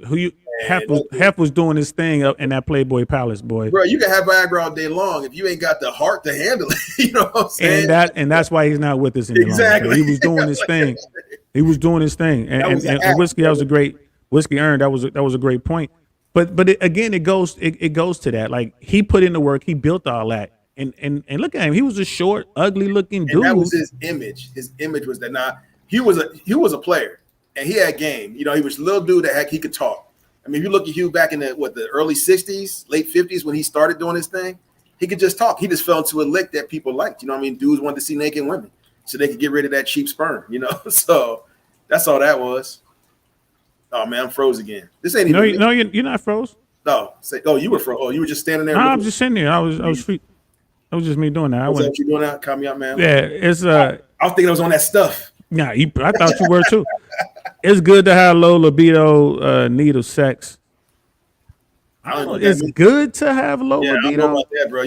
Hef was doing his thing up in that Playboy Palace, boy. Bro, you can have Viagra all day long if you ain't got the heart to handle it. You know what I'm saying? And that's why he's not with us anymore. Exactly. He was doing his thing. He was doing his thing. And whiskey, that was a great whiskey earned. That was a great point. But again, it goes to that. Like, he put in the work. He built all that. And look at him. He was a short, ugly looking dude. And that was his image. His image was that he was a player and he had game. You know, he was a little dude that he could talk. I mean, if you look at Hugh back in the early 60s, late 50s when he started doing his thing, he could just talk. He just fell into a lick that people liked. You know what I mean? Dudes wanted to see naked women so they could get rid of that cheap sperm, you know? So that's all that was. Oh, man, I'm froze again. This ain't even. No, you're not froze. No. You were froze. Oh, you were just standing there. No, I'm just sitting there. I was free. That was just me doing that. Was that what you doing now? Call me out, man. Yeah, it's I was thinking I was on that stuff. Nah, I thought you were too. It's good to have low libido, need of sex. It's good to have low libido. I don't know about that, bro.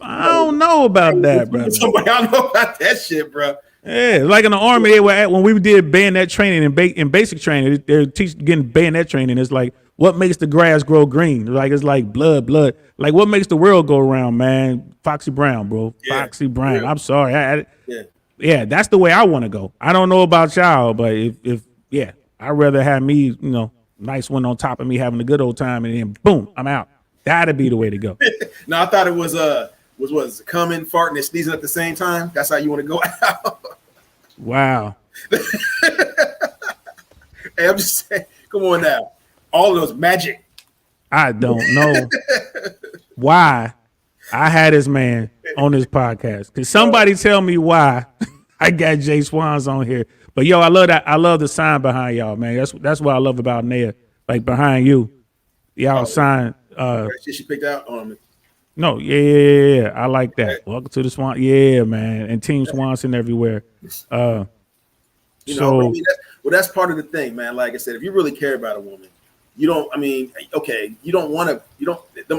I don't know about that, bro. I don't know about that shit, bro. Yeah, like in the Army, they were when we did bayonet training in basic training, they're getting bayonet training. It's like, what makes the grass grow green? Like, it's like blood. Like, what makes the world go around, man? Foxy Brown, bro. Yeah, Foxy Brown. Real. I'm sorry. Yeah, that's the way I want to go. I don't know about y'all, but if I'd rather have me, nice one on top of me having a good old time, and then boom, I'm out. That'd be the way to go. No, I thought it was coming, farting, and sneezing at the same time. That's how you want to go out. Wow. Hey, I'm just saying, come on now. All of those magic. I don't know why I had this man on this podcast. Can somebody tell me why I got Jay Swans on here? But yo, I love that. I love the sign behind y'all, man. That's what I love about Naya. Like, behind you, y'all sign. She picked out on me. No, yeah. I like that. Okay. Welcome to the Swan. Yeah, man. And Team Swanson everywhere. Well, that's part of the thing, man. Like I said, if you really care about a woman, them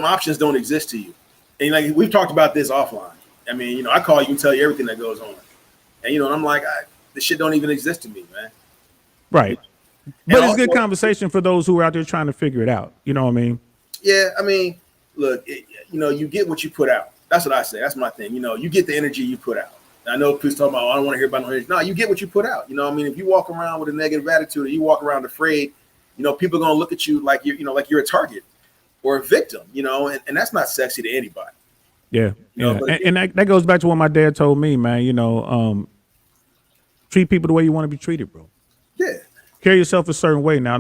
options don't exist to you. And like, we've talked about this offline. I mean, I call you and tell you everything that goes on. And, I'm like, this shit don't even exist to me, man. Right. But it's good conversation for those who are out there trying to figure it out. You know what I mean? Yeah. I mean, look, you get what you put out. That's what I say. That's my thing. You get the energy you put out. I know people talking about, I don't want to hear about no energy. No, you get what you put out. I mean, if you walk around with a negative attitude or you walk around afraid, people are going to look at you like you're a target or a victim, and that's not sexy to anybody. Yeah. And that goes back to what my dad told me, man, treat people the way you want to be treated, bro. Yeah. Carry yourself a certain way. Now,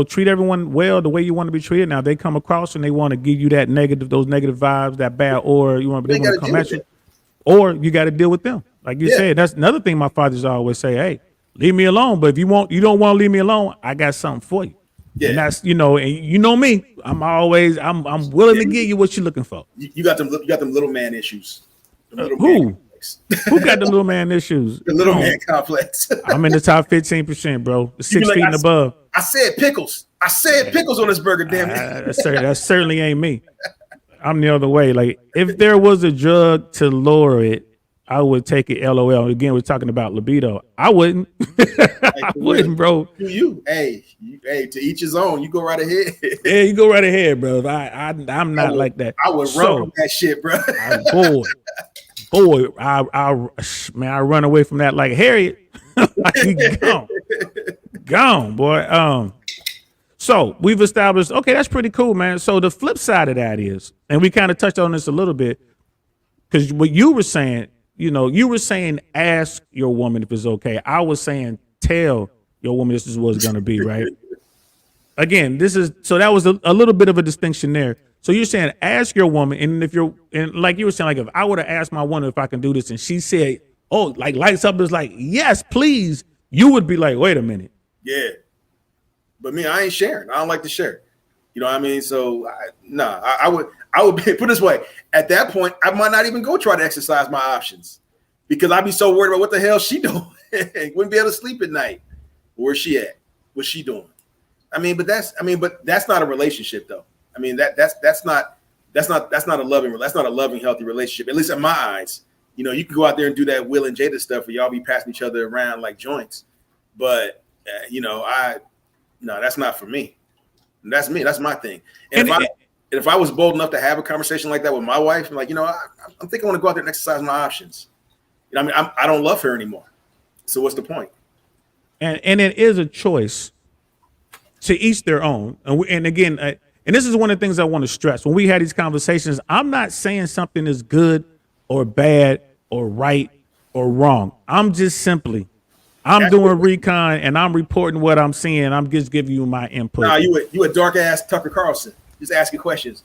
treat everyone well the way you want to be treated. Now, they come across and they want to give you those negative vibes, that bad, or they want to come at you, or you got to deal with them. Like you said, that's another thing my fathers always say, hey, leave me alone. But if you don't want to leave me alone, I got something for you. Yeah. And that's, and me, I'm willing to give you what you're looking for. You got them little man issues. Who got the little man issues? The little man complex. I'm in the top 15%, bro. 6 feet and above. I said pickles. Pickles on this burger, damn it. That certainly ain't me. I'm the other way. Like, if there was a drug to lower it, I would take it. LOL. Again, we're talking about libido. I wouldn't. I wouldn't, bro. Hey, to each his own. You go right ahead. Yeah, you go right ahead, bro. I'm not like that. I would run from that shit, bro. Boy, I run away from that like Harriet. Like, gone, boy. So we've established, okay, that's pretty cool, man. So the flip side of that is, and we kind of touched on this a little bit, because what you were saying, ask your woman if it's okay. I was saying, tell your woman this is what it's going to be, right? Again, that was a little bit of a distinction there. So you're saying, ask your woman, and like you were saying, like, if I would have asked my woman if I can do this, and she said, oh, like, lights up, is like, yes, please, you would be like, wait a minute. Yeah. But me, I ain't sharing. I don't like to share. You know what I mean? So, I would put it this way. At that point, I might not even go try to exercise my options because I'd be so worried about what the hell she doing. Wouldn't be able to sleep at night. Where's she at? What's she doing? But that's not a relationship though. That's not a loving, healthy relationship. At least in my eyes. You can go out there and do that Will and Jada stuff where y'all be passing each other around like joints. But no, that's not for me. That's me. That's my thing. And if I was bold enough to have a conversation like that with my wife, I'm like, I'm thinking I want to go out there and exercise my options. I don't love her anymore. So what's the point? And it is a choice. To each their own. And again, and this is one of the things I want to stress. When we had these conversations, I'm not saying something is good or bad or right or wrong. I'm just simply, I'm doing recon and I'm reporting what I'm seeing. I'm just giving you my input. Nah, you a dark ass Tucker Carlson. Just asking questions.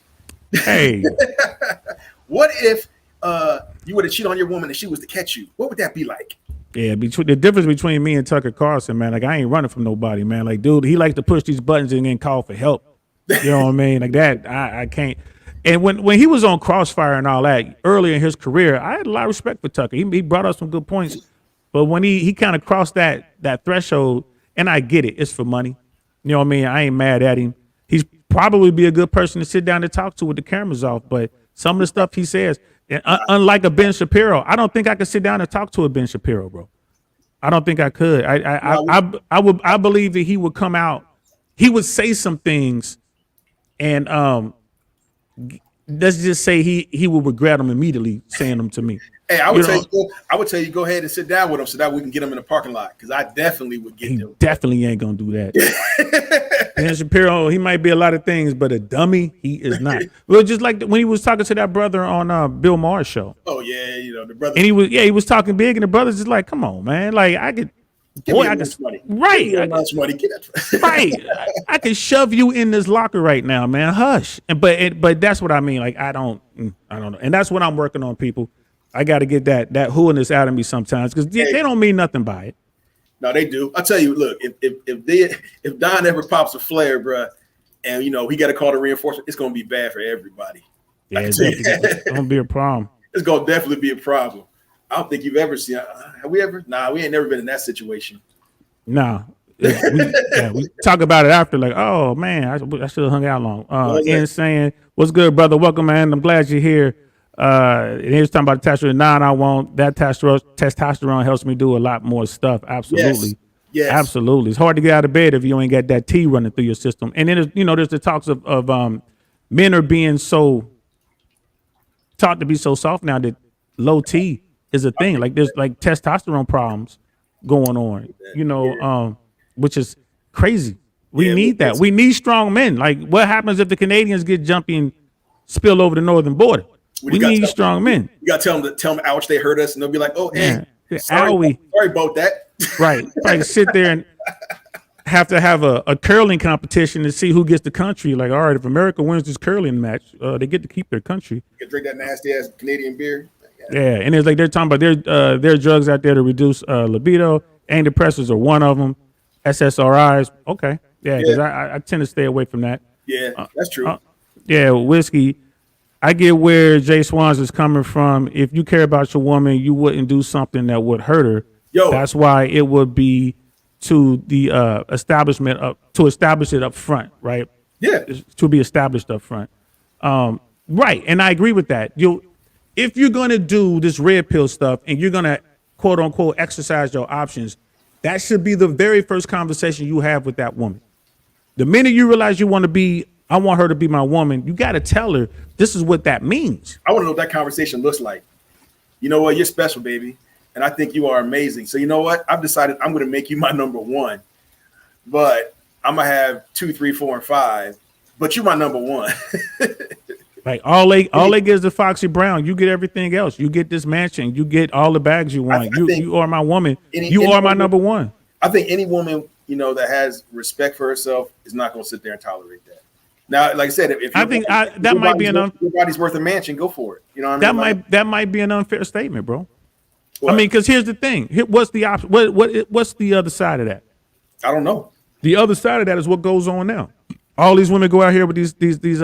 Hey. What if you were to cheat on your woman and she was to catch you? What would that be like? Yeah, the difference between me and Tucker Carlson, man, like I ain't running from nobody, man. Like, dude, he likes to push these buttons and then call for help. You know what I mean? Like that, I can't. And when he was on Crossfire and all that early in his career, I had a lot of respect for Tucker. He brought up some good points, but when he kind of crossed that threshold, and I get it, it's for money. You know what I mean? I ain't mad at him. He's probably be a good person to sit down and talk to with the cameras off, but some of the stuff he says. And unlike a Ben Shapiro, I don't think I could sit down and talk to a Ben Shapiro, bro. I don't think I could. I believe that he would come out, he would say some things, and let's just say he would regret them immediately saying them to me. Hey, I would tell you go ahead and sit down with him so that we can get him in the parking lot because I definitely would get him. Definitely ain't gonna do that. Ben Shapiro, he might be a lot of things, but a dummy, he is not. Well, just like when he was talking to that brother on Bill Maher's show. Oh yeah, the brother. And he was talking big, and the brother's just like, "Come on, man! Like I could, money. Right? Money. Get that. Right? I could shove you in this locker right now, man. Hush." But that's what I mean. Like I don't know, and that's what I'm working on, people. I got to get that holiness out of me sometimes because they don't mean nothing by it. No, they do. I'll tell you. Look, if Don ever pops a flare, bro, and he got to call the reinforcement, it's gonna be bad for everybody. Yeah, it's gonna be a problem. It's gonna definitely be a problem. I don't think you've ever seen. Have we ever? Nah, we ain't never been in that situation. Nah. We talk about it after, like, oh man, I should have hung out long. Insane. What's good, brother? Welcome, man. I'm glad you're here. And he was talking about testosterone. Nah, I won't. That testosterone helps me do a lot more stuff. Absolutely. Yes. Absolutely. It's hard to get out of bed if you ain't got that T running through your system. And then there's the talks of men are being so taught to be so soft now that low T is a thing. Like there's like testosterone problems going on, which is crazy. We need that. We need strong men. Like what happens if the Canadians get jumpy and spill over the northern border? We need strong men. You got to tell them, ouch, they hurt us. And they'll be like, oh, hey, sorry about that. Right. Like sit there and have to have a curling competition to see who gets the country. Like, all right, if America wins this curling match, they get to keep their country. You can drink that nasty ass Canadian beer. Yeah, and it's like they're talking about there are drugs out there to reduce libido. Antidepressants are one of them. SSRIs. Okay. Yeah, because I tend to stay away from that. Yeah, that's true. Whiskey. I get where Jay Swans is coming from. If you care about your woman, you wouldn't do something that would hurt her. That's why it would be to the establishment to establish it up front, right? Yeah, to be established up front, right? And I agree with that. If you're gonna do this red pill stuff and you're gonna quote unquote exercise your options, that should be the very first conversation you have with that woman. The minute you realize I want her to be my woman, you got to tell her this is what that means. I want to know what that conversation looks like. You know what? You're special, baby. And I think you are amazing. So you know what? I've decided I'm going to make you my number one. But I'm going to have 2, 3, 4, and 5. But you're my number one. Like all they get is the Foxy Brown. You get everything else. You get this mansion. You get all the bags you want. You are my woman. You are my number one. I think any woman, that has respect for herself is not going to sit there and tolerate that. Now, like I said, if I think that might be your body's worth a mansion, go for it. You know what I mean? That might be an unfair statement, bro. What? I mean, because here's the thing. What's the option? What's the other side of that? I don't know. The other side of that is what goes on now. All these women go out here with these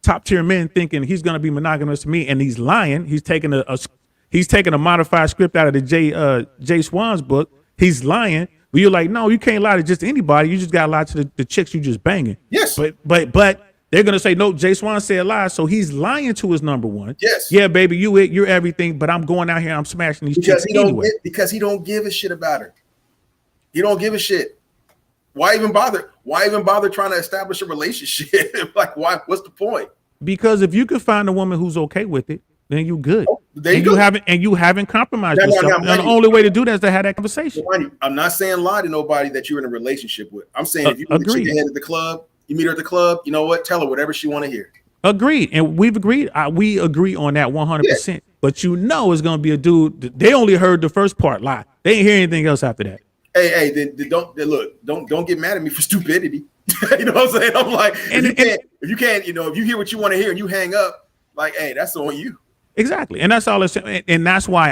top tier men thinking he's going to be monogamous to me, and he's lying. He's taking a modified script out of the Jay Swan's book. He's lying Well, you're like, no, you can't lie to just anybody. You just got to lie to the chicks you just banging. Yes. But they're gonna say no. Jay Swan said lies, so he's lying to his number one. Yes. Yeah, baby, you're everything. But I'm going out here, I'm smashing these chicks anyway. Because he don't give a shit about her. He don't give a shit. Why even bother? Why even bother trying to establish a relationship? Like, why? What's the point? Because if you can find a woman who's okay with it, then you good. Oh, there you go. You haven't compromised Now, yourself. now, And the only way to do that is to have that conversation. I'm not saying lie to nobody that you're in a relationship with. I'm saying if you meet agreed. a chick at the club, you meet her at the club, you know what? Tell her whatever she want to hear. Agreed, and we've agreed. We agree on that 100%. But you know, it's gonna be a dude. They only heard the first part lie. They didn't hear anything else after that. Hey, don't get mad at me for stupidity. You know what I'm saying? I'm like, if you can't, if you hear what you want to hear and you hang up, like, hey, that's on you. Exactly, and that's all it's saying. And that's why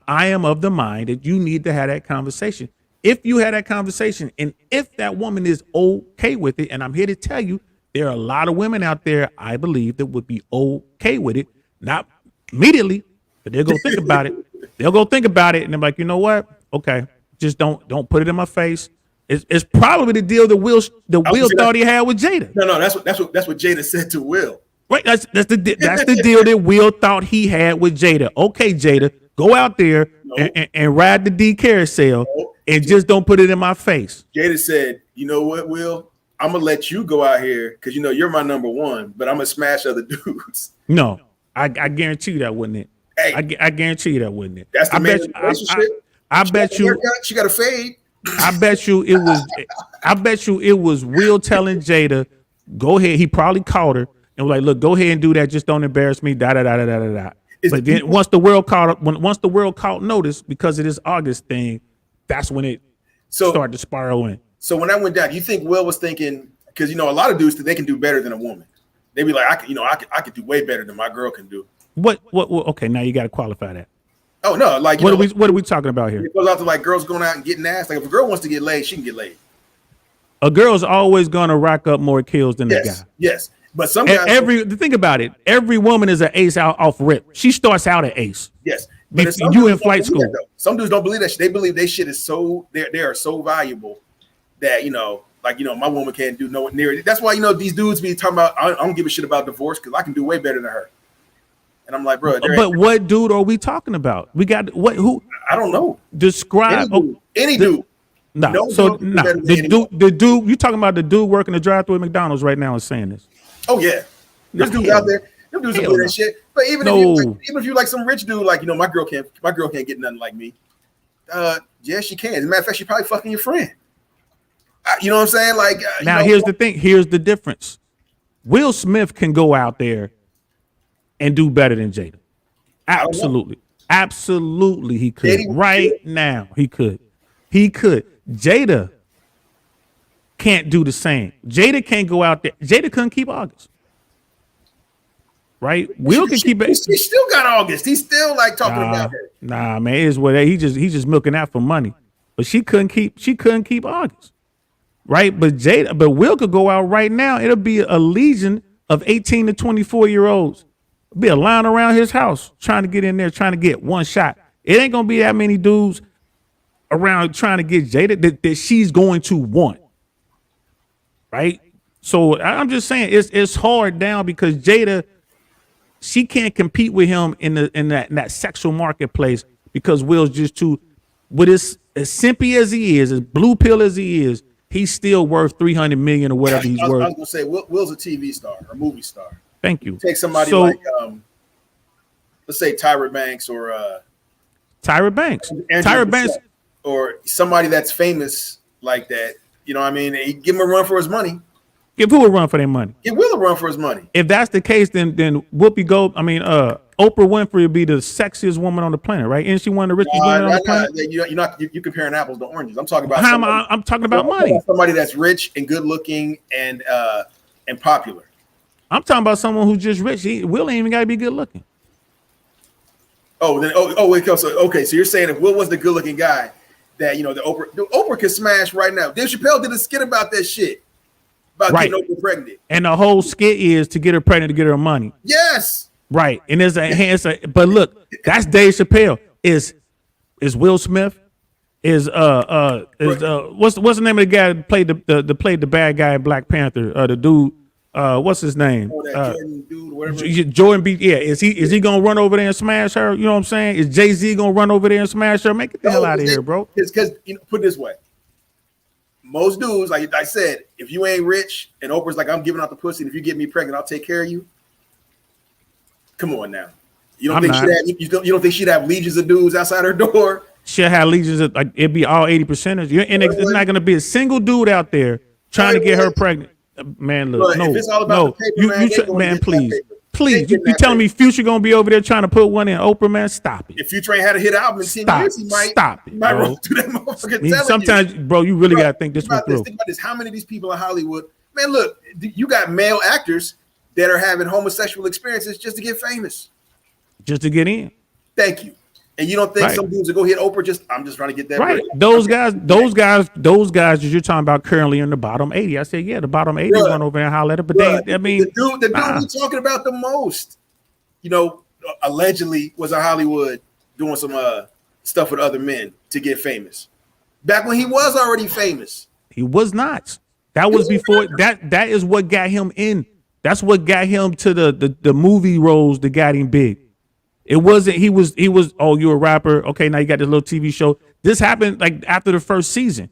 I am of the mind that you need to have that conversation. If you had that conversation, and if that woman is okay with it, and I'm here to tell you, there are a lot of women out there, I believe, that would be okay with it, not immediately, but they'll go think about it. They'll go think about it, and they're like, you know what? Okay, just don't put it in my face. It's probably the deal that Will thought he had with Jada. No, that's what Jada said to Will. Right, that's the deal that Will thought he had with Jada. Okay, Jada, go out there and ride the D carousel and just don't put it in my face. Jada said, you know what, Will? I'm gonna let you go out here because you're my number one, but I'm gonna smash other dudes. No, I guarantee you that wouldn't it. Hey, I guarantee you that wouldn't it. That's the relationship. I bet you she got a fade. I bet you it was Will telling Jada, go ahead. He probably called her and was like, look, go ahead and do that. Just don't embarrass me. Da da da da da da da. But then once the world caught notice because of this August thing, that's when it started to spiral in. So when that went down, you think Will was thinking, because a lot of dudes they can do better than a woman. They be like, I could do way better than my girl can do. What okay, now you got to qualify that. Oh no, like what are we talking about here? It goes out to like girls going out and getting ass. Like if a girl wants to get laid, she can get laid. A girl's always gonna rack up more kills than a guy. Yes, but some guys. Think about it. Every woman is an ace off rip. She starts out an ace. Yes, but you in flight school. Some dudes don't believe that. They believe their shit is so they are so valuable that my woman can't do no near it. That's why these dudes be talking about I don't give a shit about divorce because I can do way better than her. And I'm like, bro. But what dude are we talking about? We got what? Who? I don't know. Describe any dude. No. The dude. You talking about the dude working the drive-through at McDonald's right now is saying this? Oh yeah, there's dudes out there. Them dudes are doing that shit. But even if you like some rich dude, like my girl can't get nothing like me. Yeah, she can. As a matter of fact, she probably fucking your friend. You know what I'm saying? Like now, here's the thing. Here's the difference. Will Smith can go out there and do better than Jada. Absolutely, he could. Now, he could. Jada can't do the same. Jada can't go out there. Jada couldn't keep August. Right? Will can keep it. He still got August. He's still like talking about it. Nah, man, it is what he's just milking out for money. But she couldn't keep August. Right? But Will could go out right now. It'll be a legion of 18 to 24-year-olds. Be a line around his house trying to get in there, trying to get one shot. It ain't gonna be that many dudes around trying to get Jada that she's going to want. Right? So I'm just saying it's hard now because Jada, she can't compete with him in that sexual marketplace because Will's just too, with as simpy as he is, as blue pill as he is, he's still worth $300 million or whatever he's worth. I was gonna say Will's a TV star or movie star. Thank you. Take somebody like let's say Tyra Banks or Tyra Banks. Or somebody that's famous like that. You know what I mean? Give him a run for his money. Give who a run for their money? Give Will a run for his money. If that's the case, then Oprah Winfrey would be the sexiest woman on the planet, right? Isn't she one of the richest women on the planet? You're comparing apples to oranges. I'm talking about I'm talking about money. Somebody that's rich and good looking and popular. I'm talking about someone who's just rich. Will ain't even got to be good looking. So you're saying if Will was the good looking guy, that the Oprah can smash right now. Dave Chappelle did a skit about that shit. About getting Oprah pregnant. And the whole skit is to get her pregnant to get her money. Yes. Right. And but look, that's Dave Chappelle. Is Will Smith what's the name of the guy that played the bad guy in Black Panther? The dude, what's his name? Or that Jordan dude, whatever. Jordan B. Yeah, is he gonna run over there and smash her? You know what I'm saying? Is Jay-Z gonna run over there and smash her? Make it the hell out of here, bro. Because put it this way, most dudes, like I said, if you ain't rich and Oprah's like, I'm giving out the pussy, and if you get me pregnant, I'll take care of you. Come on now. You don't you don't think she'd have legions of dudes outside her door? She'll have legions of, like, it'd be all 80%ers. And it's not gonna be a single dude out there trying to get her pregnant. Man, look, no, if it's all about the paper, man, please. You telling me Future gonna be over there trying to put one in Oprah, man? Stop it. If Future ain't had a hit album in 10 years, he might roll through that motherfucker. Sometimes, bro, you really gotta think this one through. Think about this. How many of these people in Hollywood, man, look, you got male actors that are having homosexual experiences just to get famous. Just to get in. Thank you. And you don't think some dudes will go hit Oprah? I'm just trying to get that right. break. Those guys that you're talking about currently in the bottom 80. I said, yeah, the bottom 80 run over and holler at it, but the dude we're talking about the most, allegedly was in Hollywood doing some stuff with other men to get famous. Back when he was already famous. He was not. That was before that is what got him in. That's what got him to the movie roles that got him big. It wasn't, he was, oh, you're a rapper. Okay, now you got this little TV show. This happened like after the first season.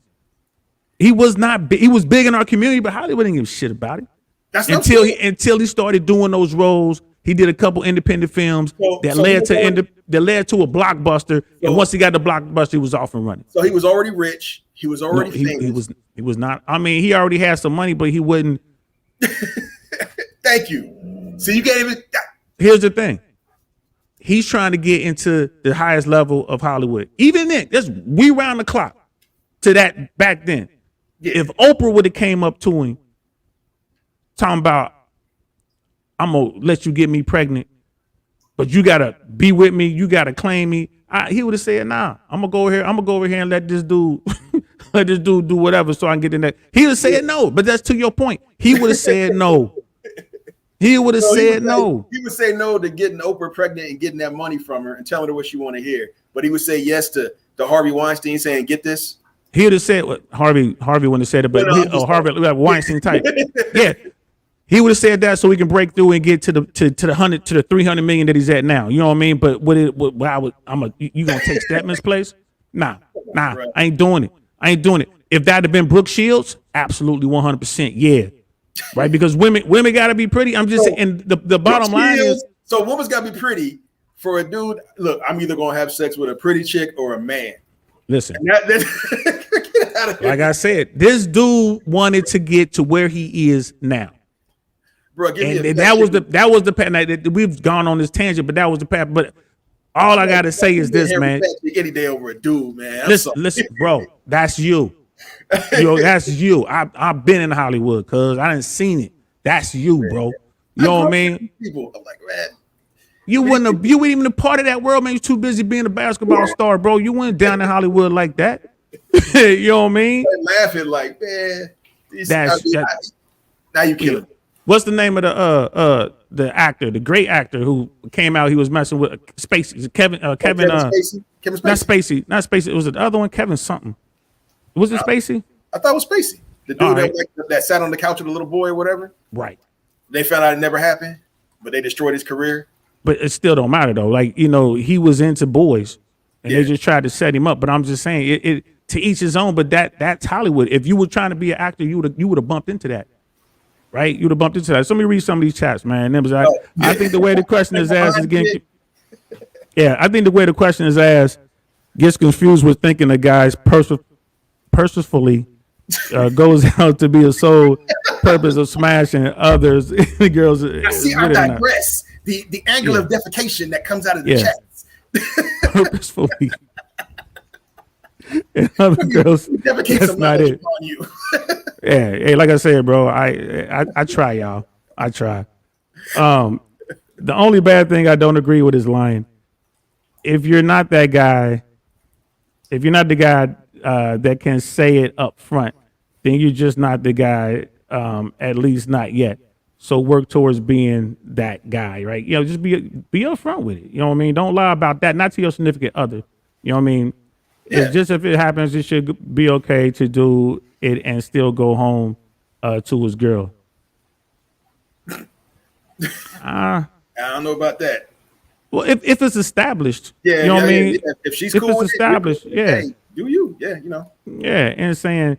He was not big. He was big in our community, but Hollywood didn't give a shit about it. Until he started doing those roles. He did a couple independent films that led to a blockbuster. And once he got the blockbuster, he was off and running. So he was already rich. He was already famous. He was not. I mean, he already had some money, but he wouldn't. Thank you. So you can't even. Here's the thing. He's trying to get into the highest level of Hollywood. Even then, we round the clock to that back then. Yeah. If Oprah would have came up to him talking about, I'm going to let you get me pregnant, but you got to be with me. You got to claim me. He would have said, nah, I'm going to go over here and let this dude do whatever so I can get in that. He would have said no, but that's to your point. He would have said no. He would have said no. He would say no to getting Oprah pregnant and getting that money from her and telling her what she want to hear. But he would say yes to Harvey Weinstein saying, get this. He would have said what Harvey wouldn't have said it, but Harvey Weinstein type. Yeah. He would have said that so we can break through and get to the 300 million that he's at now. You know what I mean? But you gonna take Stedman's place? Nah, right. I ain't doing it. If that had been Brooke Shields, absolutely 100%. Yeah. Right, because women got to be pretty. I'm just saying, the bottom line is, so woman's got to be pretty for a dude. Look, I'm either gonna have sex with a pretty chick or a man. Listen, like I said, this dude wanted to get to where he is now, bro. That was the path. We've gone on this tangent, but that was the path. But all I gotta say is this, man. Any day over a dude, man. Listen, bro. That's you. That's you. I've been in Hollywood, cuz I didn't seen it. That's you, bro. You know what I mean? People, I'm like, man. You wouldn't even a part of that world, man. You're too busy being a basketball star, bro. You went down in Hollywood like that. You know what I mean? Laughing like, man. Now you kill it. What's the name of the actor, the great actor who came out? He was messing with Spacey, Kevin Spacey. Not Spacey. It was the other one, Kevin something. Was it Spacey? I thought it was Spacey. The dude that sat on the couch with a little boy or whatever. Right. They found out it never happened, but they destroyed his career. But it still don't matter though. Like, he was into boys, and they just tried to set him up. But I'm just saying, it to each his own. But that's Hollywood. If you were trying to be an actor, you would have bumped into that, right? You'd have bumped into that. So let me read some of these chats, man. I think the way the question is asked is getting. Yeah, I think the way the question is asked gets confused with thinking the guy's purposefully goes out to be a sole purpose of smashing others. The girls. I digress. The angle of defecation that comes out of the chats. Purposefully. And other girls. That's not it. Yeah. Hey, like I said, bro, I try, y'all. I try. The only bad thing I don't agree with is lying. If you're not that guy, if you're not the guy that can say it up front, then you're just not the guy, at least not yet. So work towards being that guy, right? Just be upfront with it. You know what I mean? Don't lie about that. Not to your significant other. You know what I mean? It's just if it happens, it should be okay to do it and still go home to his girl. I don't know about that. Well, if it's established, Yeah, you know what I mean. yeah. If she's If cool it's with established, it, yeah, hey, do you? Yeah, you know. yeah, and saying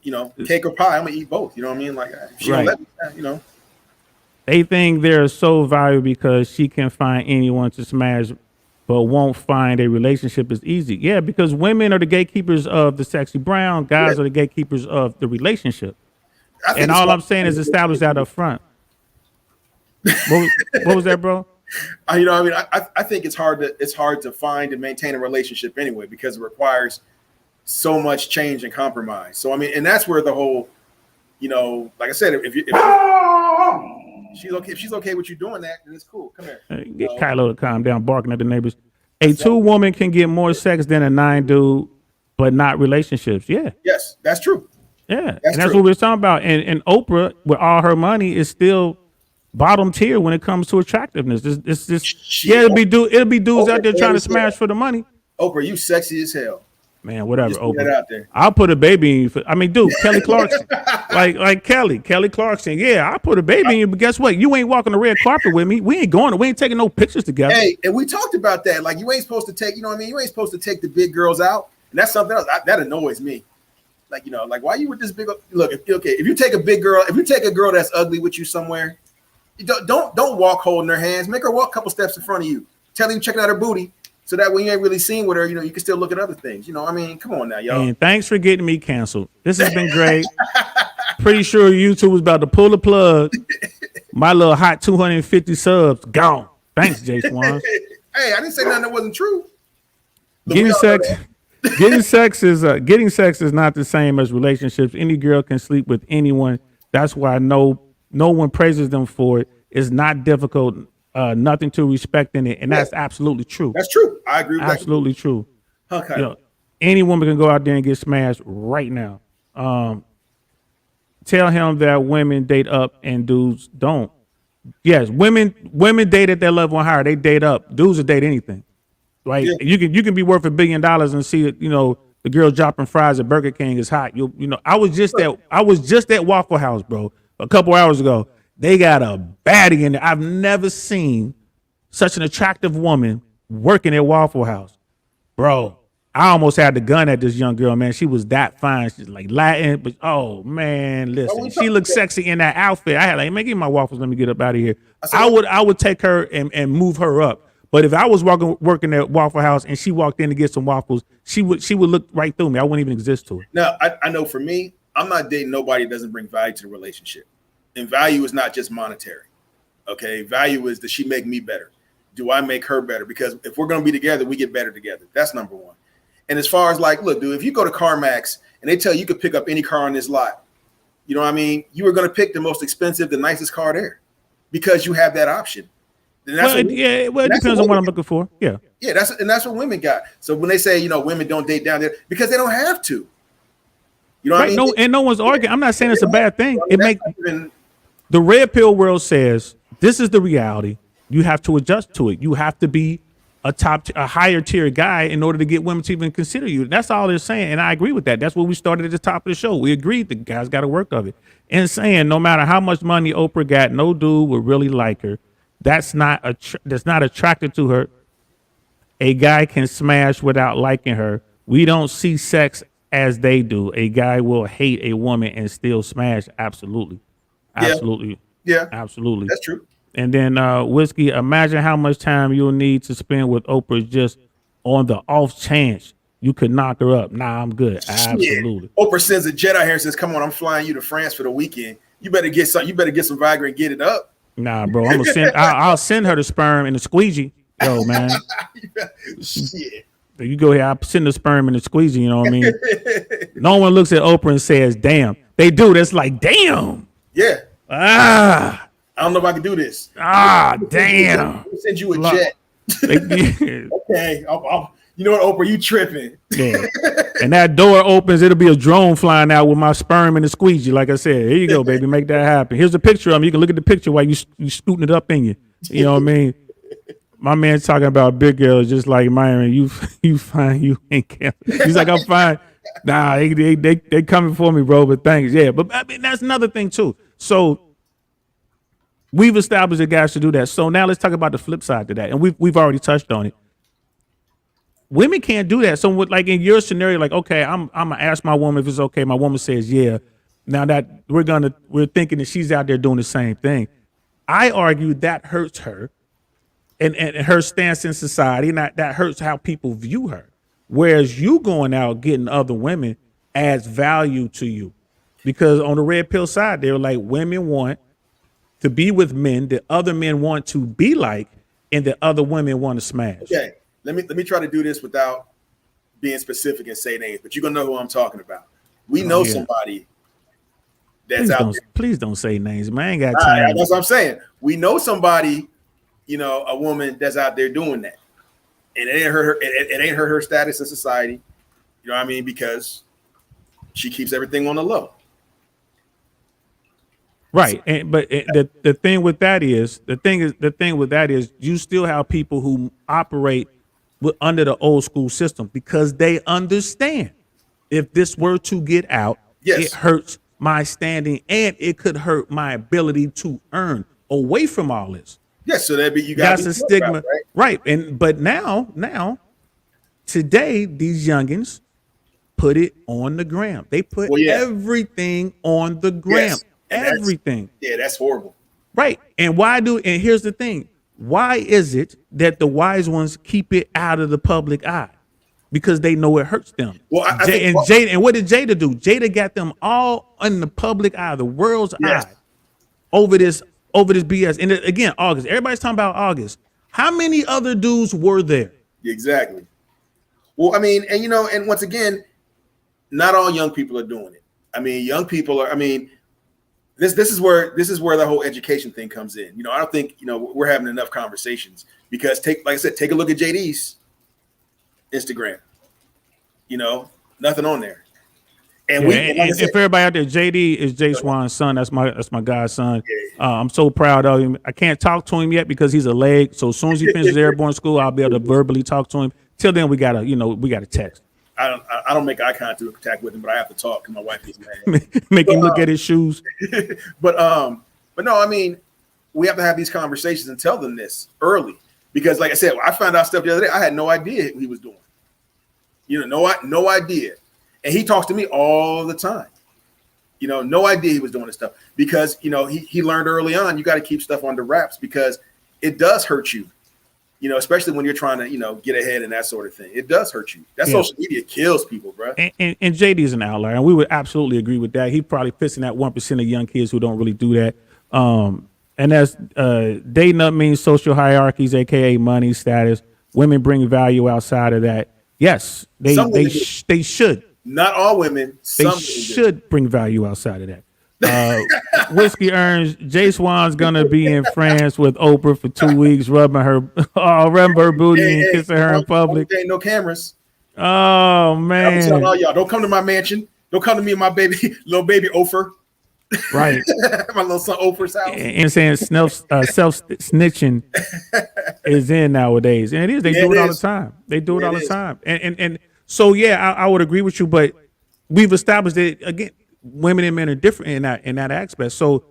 You know, cake or pie, I'm gonna eat both. You know what I mean? Like, if she Right. don't let me, you know. they think they're so valuable because she can find anyone to smash, but won't find a relationship as easy. Yeah, because women are the gatekeepers of the sexy brown, guys Yeah. are the gatekeepers of the relationship. I think And it's all hard- I'm saying is establish that up front. What was that, bro? You know, I mean, I think it's hard to find and maintain a relationship anyway because it requires so much change and compromise. So I mean, and that's where the whole, you know, like I said, if she's okay with you doing that, then it's cool. Come here. Get Kylo to calm down, barking at the neighbors. A 2 woman can get more sex than a 9 dude, but not relationships. Yeah. Yes, that's true. Yeah. That's and that's true. what we're talking about. And Oprah, with all her money, is still bottom tier when it comes to attractiveness. It's just it'll be dudes out there trying to smash for the money. Oprah, you sexy as hell. Man, whatever, Just put that Oprah. out there. I'll put a baby in you. I mean, dude, Kelly Clarkson. like Kelly Clarkson. Yeah, I'll put a baby in you, but guess what? You ain't walking the red carpet with me. We ain't taking no pictures together. Hey, and we talked about that. Like, you ain't supposed to take, you know what I mean? You ain't supposed to take the big girls out. And that's something else that annoys me. Like, you know, like, why you with this big look? If you take a big girl, if you take a girl that's ugly with you somewhere, you don't walk holding her hands. Make her walk a couple steps in front of you. Tell her you checking out her booty. So that when you ain't really seen with her, you know, you can still look at other things. You know, I mean, come on now, y'all. And thanks for getting me canceled. This has been great. Pretty sure YouTube was about to pull the plug. My little hot 250 subs gone. Thanks, Jay Swan. Hey, I didn't say nothing that wasn't true. But Getting we all know sex, that. getting sex is not the same as relationships. Any girl can sleep with anyone. That's why no one praises them for it. It's not difficult. Nothing to respect in it, and that's absolutely true. That's true. I agree with Absolutely true. that. Okay. You know, any woman can go out there and get smashed right now. Tell him that women date up and dudes don't. Yes, women date at their level and higher. They date up. Dudes will date anything. Right? Yeah. You can be worth $1 billion and see it. You know, the girl dropping fries at Burger King is hot. You know, I was just at Waffle House, bro, a couple hours ago. They got a baddie in there. I've never seen such an attractive woman working at Waffle House. Bro, I almost had the gun at this young girl, man. She was that fine. She's like Latin, but oh man, listen. She looked sexy in that outfit. I had like, man, give me my waffles. Let me get up out of here. I would take her and move her up. But if I was working at Waffle House and she walked in to get some waffles, she would look right through me. I wouldn't even exist to her. Now, I know for me, I'm not dating nobody that doesn't bring value to the relationship. And value is not just monetary. Okay. Value is, does she make me better? Do I make her better? Because if we're going to be together, we get better together. That's number one. And as far as like, look, dude, if you go to CarMax and they tell you could pick up any car on this lot, you know what I mean? You were going to pick the most expensive, the nicest car there because you have that option. And that's It depends on what I'm looking for. Yeah. Yeah, that's what women got. So when they say, you know, women don't date down there because they don't have to. You know what I mean? No, and no one's arguing. I'm not saying it's a bad thing. It make even, the red pill world says this is the reality. You have to adjust to it. You have to be a higher tier guy in order to get women to even consider you. That's all they're saying, and I agree with that. That's what we started at the top of the show. We agreed the guys got to work of it, and saying no matter how much money Oprah got, no dude would really like her. That's not attracted to her. A guy can smash without liking her. We don't see sex as they do. A guy will hate a woman and still smash. Absolutely. yeah, Absolutely. that's true. And then Whiskey, imagine how much time you'll need to spend with Oprah just on the off chance you could knock her up. Nah, I'm good. Absolutely. Yeah. Oprah sends a jet out here and says, "Come on, I'm flying you to France for the weekend. You better get some Viagra and get it up." Nah, bro. I'm gonna send. I'll send her the sperm and the squeegee. Yo, man. Shit. You go here. I'll send the sperm and the squeegee. You know what I mean? No one looks at Oprah and says, "Damn." They do. That's like, "Damn." Yeah. Ah. I don't know if I can do this. Damn. I'll send you a jet. Okay. You know what, Oprah? You tripping? Yeah. And that door opens, it'll be a drone flying out with my sperm and the squeegee. Like I said, here you go, baby. Make that happen. Here's a picture of him. You can look at the picture while you scooting it up in you. You know what I mean? My man talking about big girls just like Myron. You fine, you ain't care. He's like, I'm fine. Nah, they coming for me, bro. But thanks, yeah. But I mean, that's another thing too. So we've established that guys should do that. So now let's talk about the flip side to that, and we've already touched on it. Women can't do that. So, like in your scenario, like, okay, I'm gonna ask my woman if it's okay. My woman says yeah. Now that we're thinking that she's out there doing the same thing. I argue that hurts her, and her stance in society, and that hurts how people view her. Whereas you going out getting other women adds value to you, because on the red pill side, they're like, women want to be with men that other men want to be like, and that other women want to smash. Okay, let me try to do this without being specific and say names, but you're gonna know who I'm talking about. We know somebody that's out there. Please don't say names, man. I ain't got All time. right, that's what I'm saying. We know somebody, a woman that's out there doing that, and it ain't her status in society. You know what I mean? Because she keeps everything on the low. Right, but the thing with that is you still have people who operate under the old school system because they understand if this were to get out, it hurts my standing and it could hurt my ability to earn away from all this. Yes, so that's a stigma, right? But now, today these youngins put it on the gram. They put everything on the gram. Yes. Everything. That's horrible. Right. And here's the thing. Why is it that the wise ones keep it out of the public eye? Because they know it hurts them. Well, what did Jada do? Jada got them all in the public eye, the world's eye, over this BS. And again, August. Everybody's talking about August. How many other dudes were there? Exactly. Well, I mean, and once again, not all young people are doing it. I mean, young people are. I mean, this is where the whole education thing comes in. I don't think we're having enough conversations because take a look at JD's Instagram. Nothing on there. And if everybody out there, JD is Jay Swan's son. That's my guy's son. I'm so proud of him. I can't talk to him yet because he's a leg. So as soon as he finishes airborne school, I'll be able to verbally talk to him. Till then, we gotta text. I don't make eye contact with him, but I have to talk because my wife is mad. Make him look at his shoes. But no, I mean, we have to have these conversations and tell them this early because, like I said, I found out stuff the other day. I had no idea what he was doing. No idea. And he talks to me all the time. No idea he was doing this stuff because he learned early on. You got to keep stuff under wraps because it does hurt you. Especially when you're trying to, get ahead and that sort of thing. It does hurt you. That social media kills people, bro. And JD is an outlier, and we would absolutely agree with that. He probably fits in that 1% of young kids who don't really do that. And that's dating up means social hierarchies, aka money, status. Women bring value outside of that. Yes, they should. Not all women. They should bring value outside of that. Whiskey earns. Jay Swan's gonna be in France with Oprah for 2 weeks, rubbing her booty and kissing her in public. Ain't no cameras. Oh man! I'm telling all y'all, don't come to my mansion. Don't come to me and my little baby Oprah. Right. My little son Oprah's house. And saying self snitching is in nowadays, and it is. They do it all the time. They do it all the time. And so I would agree with you, but we've established that again. Women and men are different in that aspect. So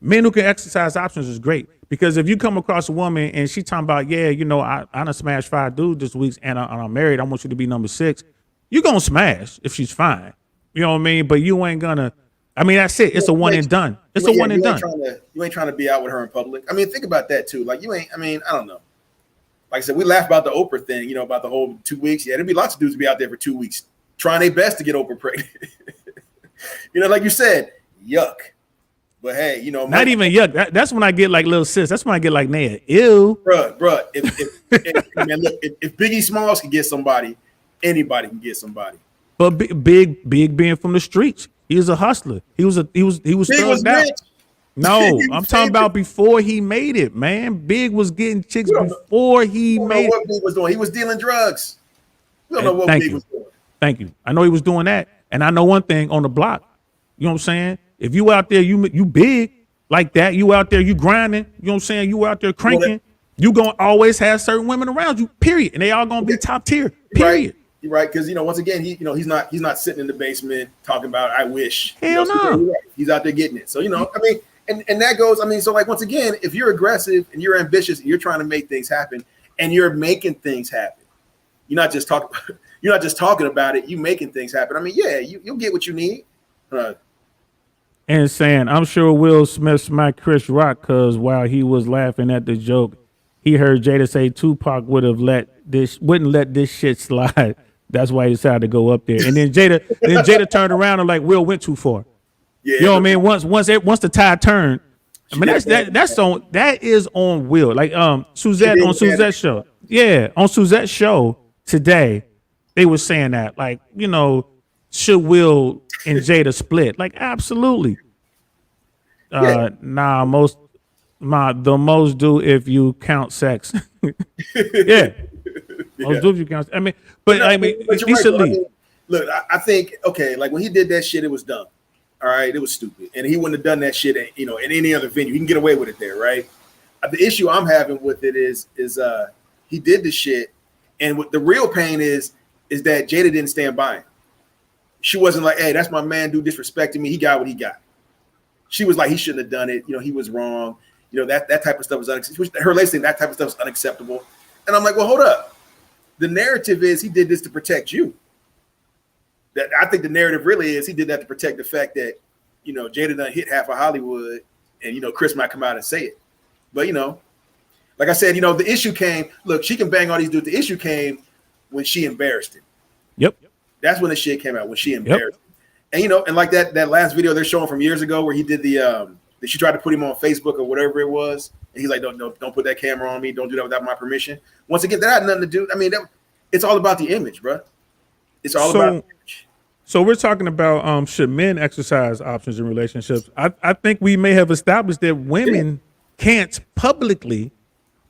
men who can exercise options is great because if you come across a woman and she talking about, I done smashed 5 dudes this week and I'm married. I want you to be number 6. You're going to smash if she's fine. You know what I mean? But you ain't gonna, that's it. It's a one and done. It's a one and done. You ain't trying to be out with her in public. I mean, think about that too. Like I don't know. Like I said, we laugh about the Oprah thing, about the whole 2 weeks. Yeah, there'd be lots of dudes to be out there for 2 weeks trying their best to get Oprah pregnant. Like you said, yuck. But hey, not even yuck. That's when I get like little sis. That's when I get like Naya. Ew, bruh. If Biggie Smalls can get somebody, anybody can get somebody. But Big being from the streets, he was a hustler. He was thugged out. No, I'm talking about before he made it, man. Big was getting chicks before he made it. What Big was doing? He was dealing drugs. We don't know what Big was doing. Thank you. I know he was doing that. And I know one thing on the block, you know what I'm saying? If you out there, you big like that, you out there, you grinding, you know what I'm saying? You out there cranking, You gonna always have certain women around you, period, and they all gonna be top tier, period. Right. You're right, because once again, he's not sitting in the basement talking about I wish. Hell no. Right. He's out there getting it. So I mean, and that goes. I mean, so like once again, if you're aggressive and you're ambitious and you're trying to make things happen and you're making things happen, you're not just talking. You're not just talking about it. You making things happen. I mean, yeah, you'll get what you need. And saying, I'm sure Will Smith smacked Chris Rock because while he was laughing at the joke, he heard Jada say Tupac wouldn't let this shit slide. That's why he decided to go up there. And then Jada turned around and like Will went too far. Yeah, you know what I mean? Once the tide turned, I mean that is on Will. Like Suzette on Suzette's show. Yeah, on Suzette's show today, they were saying that, like, should Will and Jada split? Like, absolutely. Nah, the most do if you count sex. Yeah. Most do if you count. I mean, but he should leave. Look, I think, okay, like when he did that shit, it was dumb. All right, it was stupid. And he wouldn't have done that shit in any other venue. He can get away with it there, right? The issue I'm having with it is he did the shit, and what the real pain is that Jada didn't stand by him. She wasn't like, hey, that's my man, dude disrespecting me. He got what he got. She was like, he shouldn't have done it. He was wrong. That type of stuff was unacceptable. Her lady saying that type of stuff is unacceptable. And I'm like, well, hold up. The narrative is he did this to protect you. That I think the narrative really is he did that to protect the fact that, Jada done hit half of Hollywood and, Chris might come out and say it. But, like I said, the issue came, look, she can bang all these dudes. The issue came when she embarrassed him. Yep. That's when the shit came out, when she embarrassed him. And, and like that last video they're showing from years ago where he did she tried to put him on Facebook or whatever it was. And he's like, don't put that camera on me. Don't do that without my permission. Once again, that had nothing to do. I mean, it's all about the image, bro. It's all about the image. So we're talking about should men exercise options in relationships? I think we may have established that women can't publicly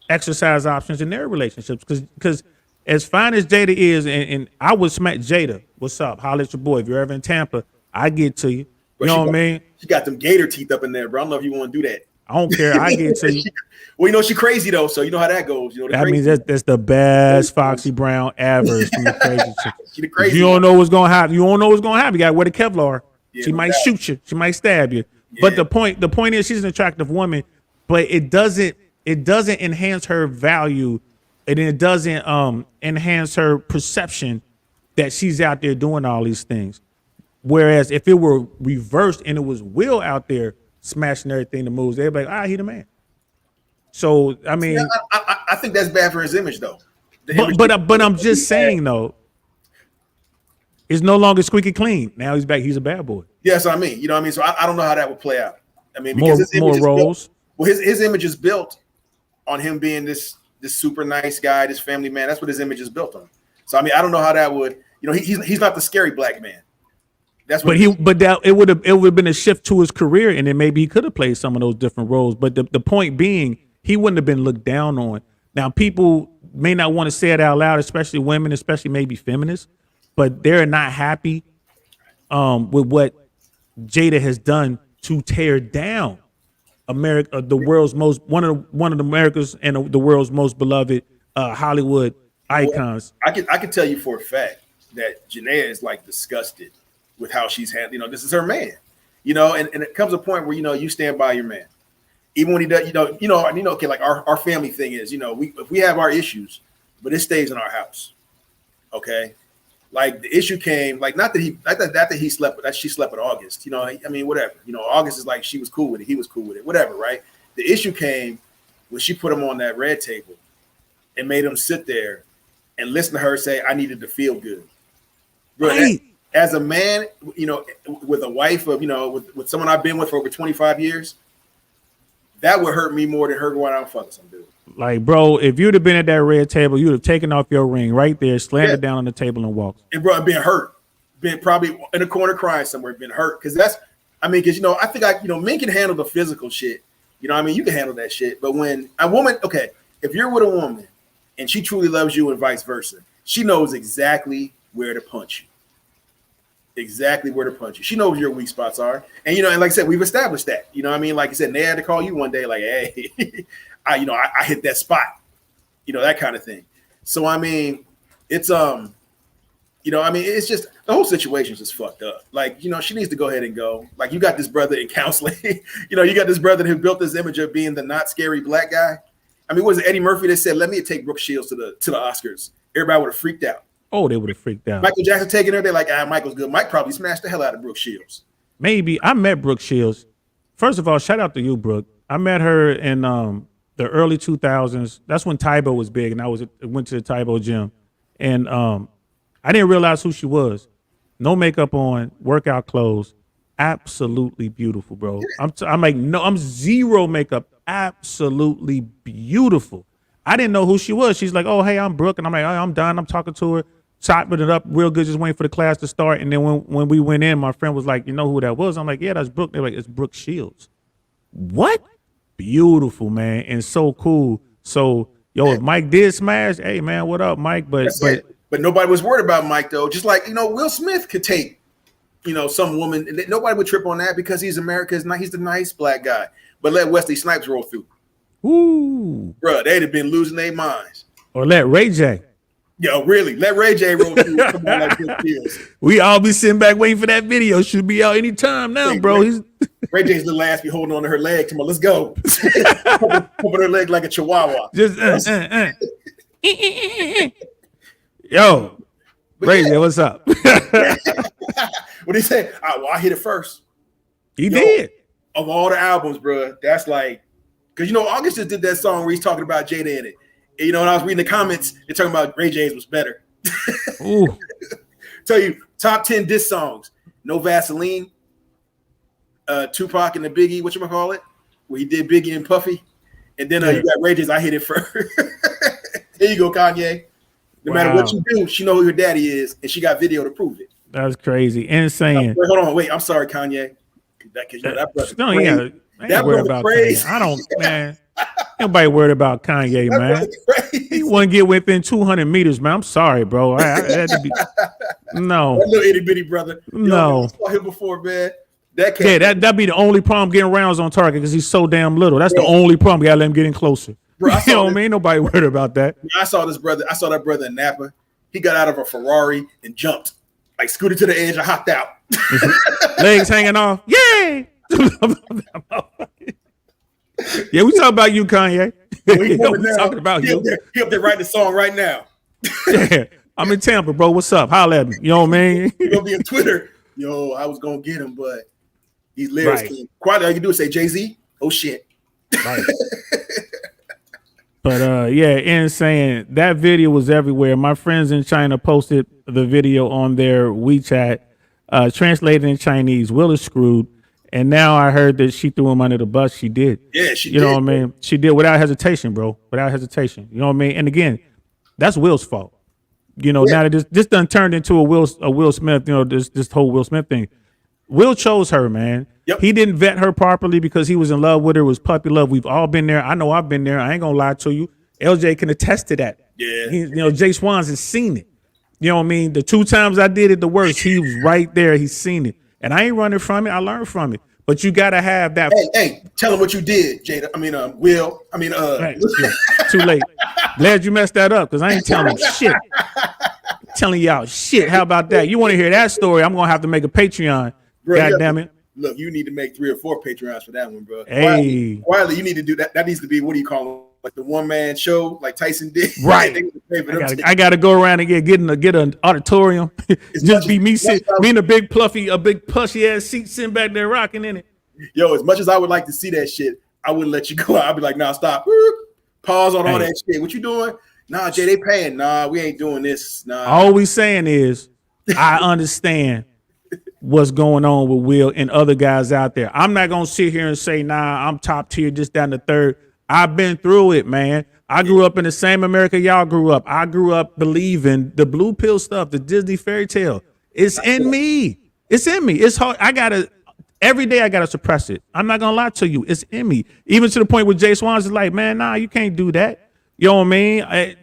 exercise options in their relationships because as fine as Jada is, and I would smack Jada. What's up? Holla at your boy. If you're ever in Tampa, I get to you. You know what I mean? She got them gator teeth up in there, bro. I don't know if you want to do that. I don't care. I get to you. Well, she crazy though, so you know how that goes. That means that's the best Foxy Brown ever. From the crazy chick. She the crazy. You don't know what's gonna happen. You don't know what's gonna happen. You gotta wear the Kevlar. Yeah, she might shoot you. She might stab you. Yeah. But the point is, she's an attractive woman, but it doesn't enhance her value, and it doesn't enhance her perception that she's out there doing all these things. Whereas if it were reversed and it was Will out there smashing everything to moves, they'd be like, he the man. So I mean, I think that's bad for his image, though. But I'm just saying though, it's no longer squeaky clean. Now he's back. He's a bad boy. Yes, I mean, you know what I mean. So I don't know how that would play out. I mean, because his image more roles. His image is built on him being this super nice guy, this family man. That's what his image is built on. So I mean, I don't know how that would. He's not the scary black man. That's what. It would have been a shift to his career, and then maybe he could have played some of those different roles. But the point being, he wouldn't have been looked down on. Now, people may not want to say it out loud, especially women, especially maybe feminists, but they're not happy with what Jada has done to tear down America, the world's most one of the America's and the world's most beloved Hollywood icons. Well, I can tell you for a fact that Janaea is like disgusted with how she's handled. This is her man, and it comes a point where you stand by your man, even when he does. Okay, like our family thing is, we have our issues, but it stays in our house. Okay, like the issue came, like not that she slept with August. I mean, whatever. August is like she was cool with it, he was cool with it, whatever, right? The issue came when she put him on that red table and made him sit there and listen to her say, "I needed to feel good." Bro, right. As a man, with a wife of, with someone I've been with for over 25 years, that would hurt me more than her going out and fucking some dude. Like, bro, if you'd have been at that red table, you'd have taken off your ring right there, slammed it down on the table and walked. And bro, being hurt, being probably in a corner crying somewhere, being hurt. Because I think men can handle the physical shit. You can handle that shit. But when a woman, okay, if you're with a woman and she truly loves you and vice versa, she knows exactly where to punch you. Exactly where to punch you. She knows your weak spots are. And, and like I said, we've established that. Like I said, they had to call you one day like, hey, I hit that spot, that kind of thing. So I mean, it's it's just the whole situation is just fucked up. Like, she needs to go ahead and go. Like, you got this brother in counseling. You got this brother who built this image of being the not scary black guy. I mean, was it Eddie Murphy that said, "Let me take Brooke Shields to the Oscars"? Everybody would have freaked out. Oh, they would have freaked out. Michael Jackson taking her, they're like, Michael's good. Mike probably smashed the hell out of Brooke Shields. Maybe. I met Brooke Shields. First of all, shout out to you, Brooke. I met her in the early 2000s. That's when Tybo was big, and I went to the Tybo gym, and I didn't realize who she was. No makeup on, workout clothes, absolutely beautiful, bro. I'm zero makeup, absolutely beautiful. I didn't know who she was. She's like, "Oh, hey, I'm Brooke," and I'm like, "Oh, I'm done." I'm talking to her, chopping it up real good, just waiting for the class to start. And then when we went in, my friend was like, "You know who that was?" I'm like, "Yeah, that's Brooke." They're like, "It's Brooke Shields." What? Beautiful, man, and so cool. So, if Mike did smash, hey, man, what up, Mike? But nobody was worried about Mike, though. Just like, Will Smith could take, some woman. And nobody would trip on that because he's he's the nice black guy. But let Wesley Snipes roll through. Ooh. Bro, they'd have been losing their minds. Or let Ray J. Yo, really? Let Ray J roll through. Come on, like Brooke Shields. We all be sitting back waiting for that video. Should be out anytime now, bro. Ray J's little ass be holding on to her leg. Come on, let's go. Pumping her leg like a chihuahua. Just Yo, Ray J, what's up? What he say? I hit it first. He did. Of all the albums, bro, that's like, because August just did that song where he's talking about Jada in it. And, and I was reading the comments, they're talking about Ray J's was better. Ooh. Tell you, top 10 diss songs: No Vaseline, Tupac and the Biggie, whatchamacallit, where he did Biggie and Puffy. And then you got Ray J's I Hit It First. There you go, Kanye. No matter what you do, she know who your daddy is, and she got video to prove it. That's crazy. Insane. Wait, I'm sorry, Kanye. That brother crazy. I ain't worried about Kanye. I don't, man. Nobody worried about Kanye, man. He wouldn't get within 200 meters, man. I'm sorry, bro. I had to be. No. That little itty bitty brother. No. I saw him before, man. That'd be the only problem getting rounds on target because he's so damn little. That's the only problem. You gotta let him get in closer. Bro, you know what I mean? Nobody worried about that. I saw that brother in Napa. He got out of a Ferrari and jumped, like scooted to the edge and hopped out. Legs hanging off. Yay! Yeah, we talking about you, Kanye. We talking about you. He up there writing the song right now. Yeah, I'm in Tampa, bro. What's up? Holla at me. You know what I mean? He'll be on Twitter. Yo, I was gonna get him, but these lyrics. Right. Quietly, all you can do is say Jay-Z. Oh shit. Right. But insane. That video was everywhere. My friends in China posted the video on their WeChat, translated in Chinese. Will is screwed. And now I heard that she threw him under the bus. She did. Yeah, she did. You know what I mean? She did without hesitation, bro. Without hesitation. You know what I mean? And again, that's Will's fault. Now that this done turned into a Will Smith, this whole Will Smith thing. Will chose her, man. Yep. He didn't vet her properly because he was in love with her. It was puppy love. We've all been there. I know I've been there. I ain't gonna lie to you. LJ can attest to that. Yeah. Jay Swans has seen it. You know what I mean? The 2 times I did it the worst, he was right there. He's seen it. And I ain't running from it. I learned from it. But you gotta have that. Hey, tell him what you did, Jada. Will. Right. Too late. Glad you messed that up because I ain't telling him shit. Telling y'all shit. How about that? You want to hear that story? I'm gonna have to make a Patreon. Bro, God damn it. Look, you need to make 3 or 4 Patreons for that one, bro. Hey. Quietly, you need to do that. That needs to be, what do you call it? Like the one-man show, like Tyson did. Right. I gotta go around and get an auditorium. Just be me in a big plushy ass seat sitting back there rocking in it. Yo, as much as I would like to see that shit, I wouldn't let you go. I'd be like, nah, stop. Pause on all that shit. What you doing? Nah, Jay, they paying. Nah, we ain't doing this. Nah. All we saying is, I understand what's going on with Will and other guys out there. I'm not gonna sit here and say, nah, I'm top tier, just down the third. I've been through it, man. I grew up in the same America y'all grew up. I grew up believing the blue pill stuff, the Disney fairy tale. It's in me. It's in me. It's hard. Every day I gotta suppress it. I'm not gonna lie to you. It's in me. Even to the point where Jay Swans is like, man, nah, you can't do that. You know what I mean? And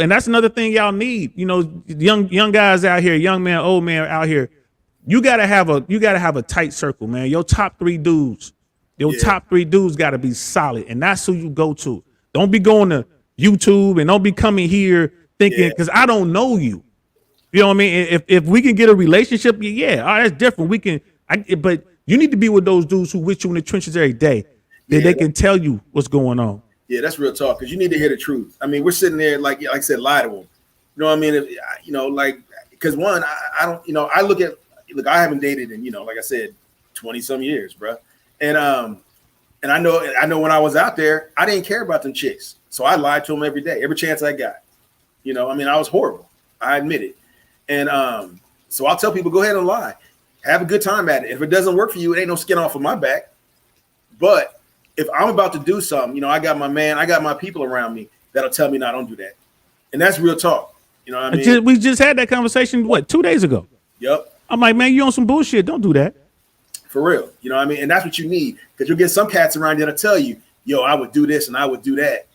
that's another thing y'all need. Young guys out here, young man, old man out here. You gotta have a tight circle, man. Your top 3 dudes. Top 3 dudes got to be solid, and that's who you go to. Don't be going to YouTube and don't be coming here thinking because I don't know you. You know what I mean? If we can get a relationship, yeah, all right, that's different. We can, but you need to be with those dudes who with you in the trenches every day. That they can tell you what's going on. Yeah, that's real talk because you need to hear the truth. I mean, we're sitting there like I said, lie to them. You know what I mean? If, like because one, I don't, I look, I haven't dated in, like I said, 20 some years, bro. And I know when I was out there, I didn't care about them chicks. So I lied to them every day, every chance I got. I mean, I was horrible. I admit it. And so I'll tell people, go ahead and lie. Have a good time at it. If it doesn't work for you, it ain't no skin off of my back. But if I'm about to do something, I got my people around me that'll tell me, no, don't do that. And that's real talk. You know what I mean? We just had that conversation, 2 days ago? Yep. I'm like, man, you on some bullshit. Don't do that. For real. You know what I mean? And that's what you need. Because you'll get some cats around that'll tell you, yo, I would do this and I would do that.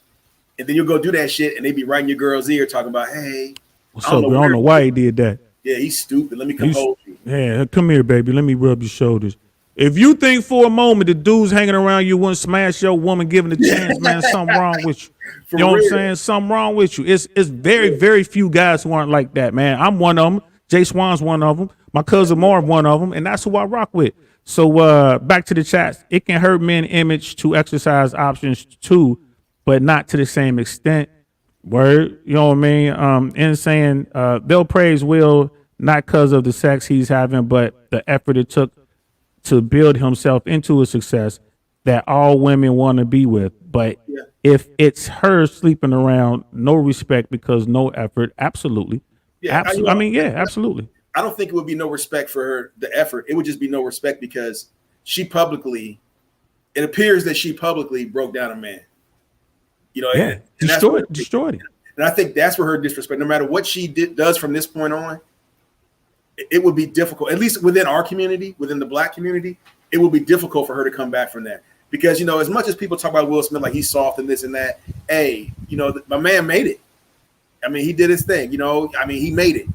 And then you'll go do that shit and they be right in your girl's ear talking about, hey. What's up? I don't know why he did that. Yeah, he's stupid. Let me come hold you. Yeah, come here, baby. Let me rub your shoulders. If you think for a moment the dudes hanging around you wouldn't smash your woman, given a chance, man, something wrong with you. You know what I'm saying? Something wrong with you. It's very, very few guys who aren't like that, man. I'm one of them. Jay Swan's one of them. My cousin Marv, one of them, and that's who I rock with. So back to the chats. It can hurt men image to exercise options too, but not to the same extent. Word, you know what I mean? And saying they'll praise Will not because of the sex he's having, but the effort it took to build himself into a success that all women want to be with. But if it's her sleeping around, no respect because no effort. Absolutely. Yeah, absolutely. Absolutely. I don't think it would be no respect for her, the effort. It would just be no respect because it appears that she publicly broke down a man. And destroyed it. And I think that's where her disrespect, no matter what she does from this point on, it would be difficult, at least within our community, within the Black community, it would be difficult for her to come back from that. Because, as much as people talk about Will Smith like he's soft and this and that, hey, my man made it. I mean, he did his thing, he made it.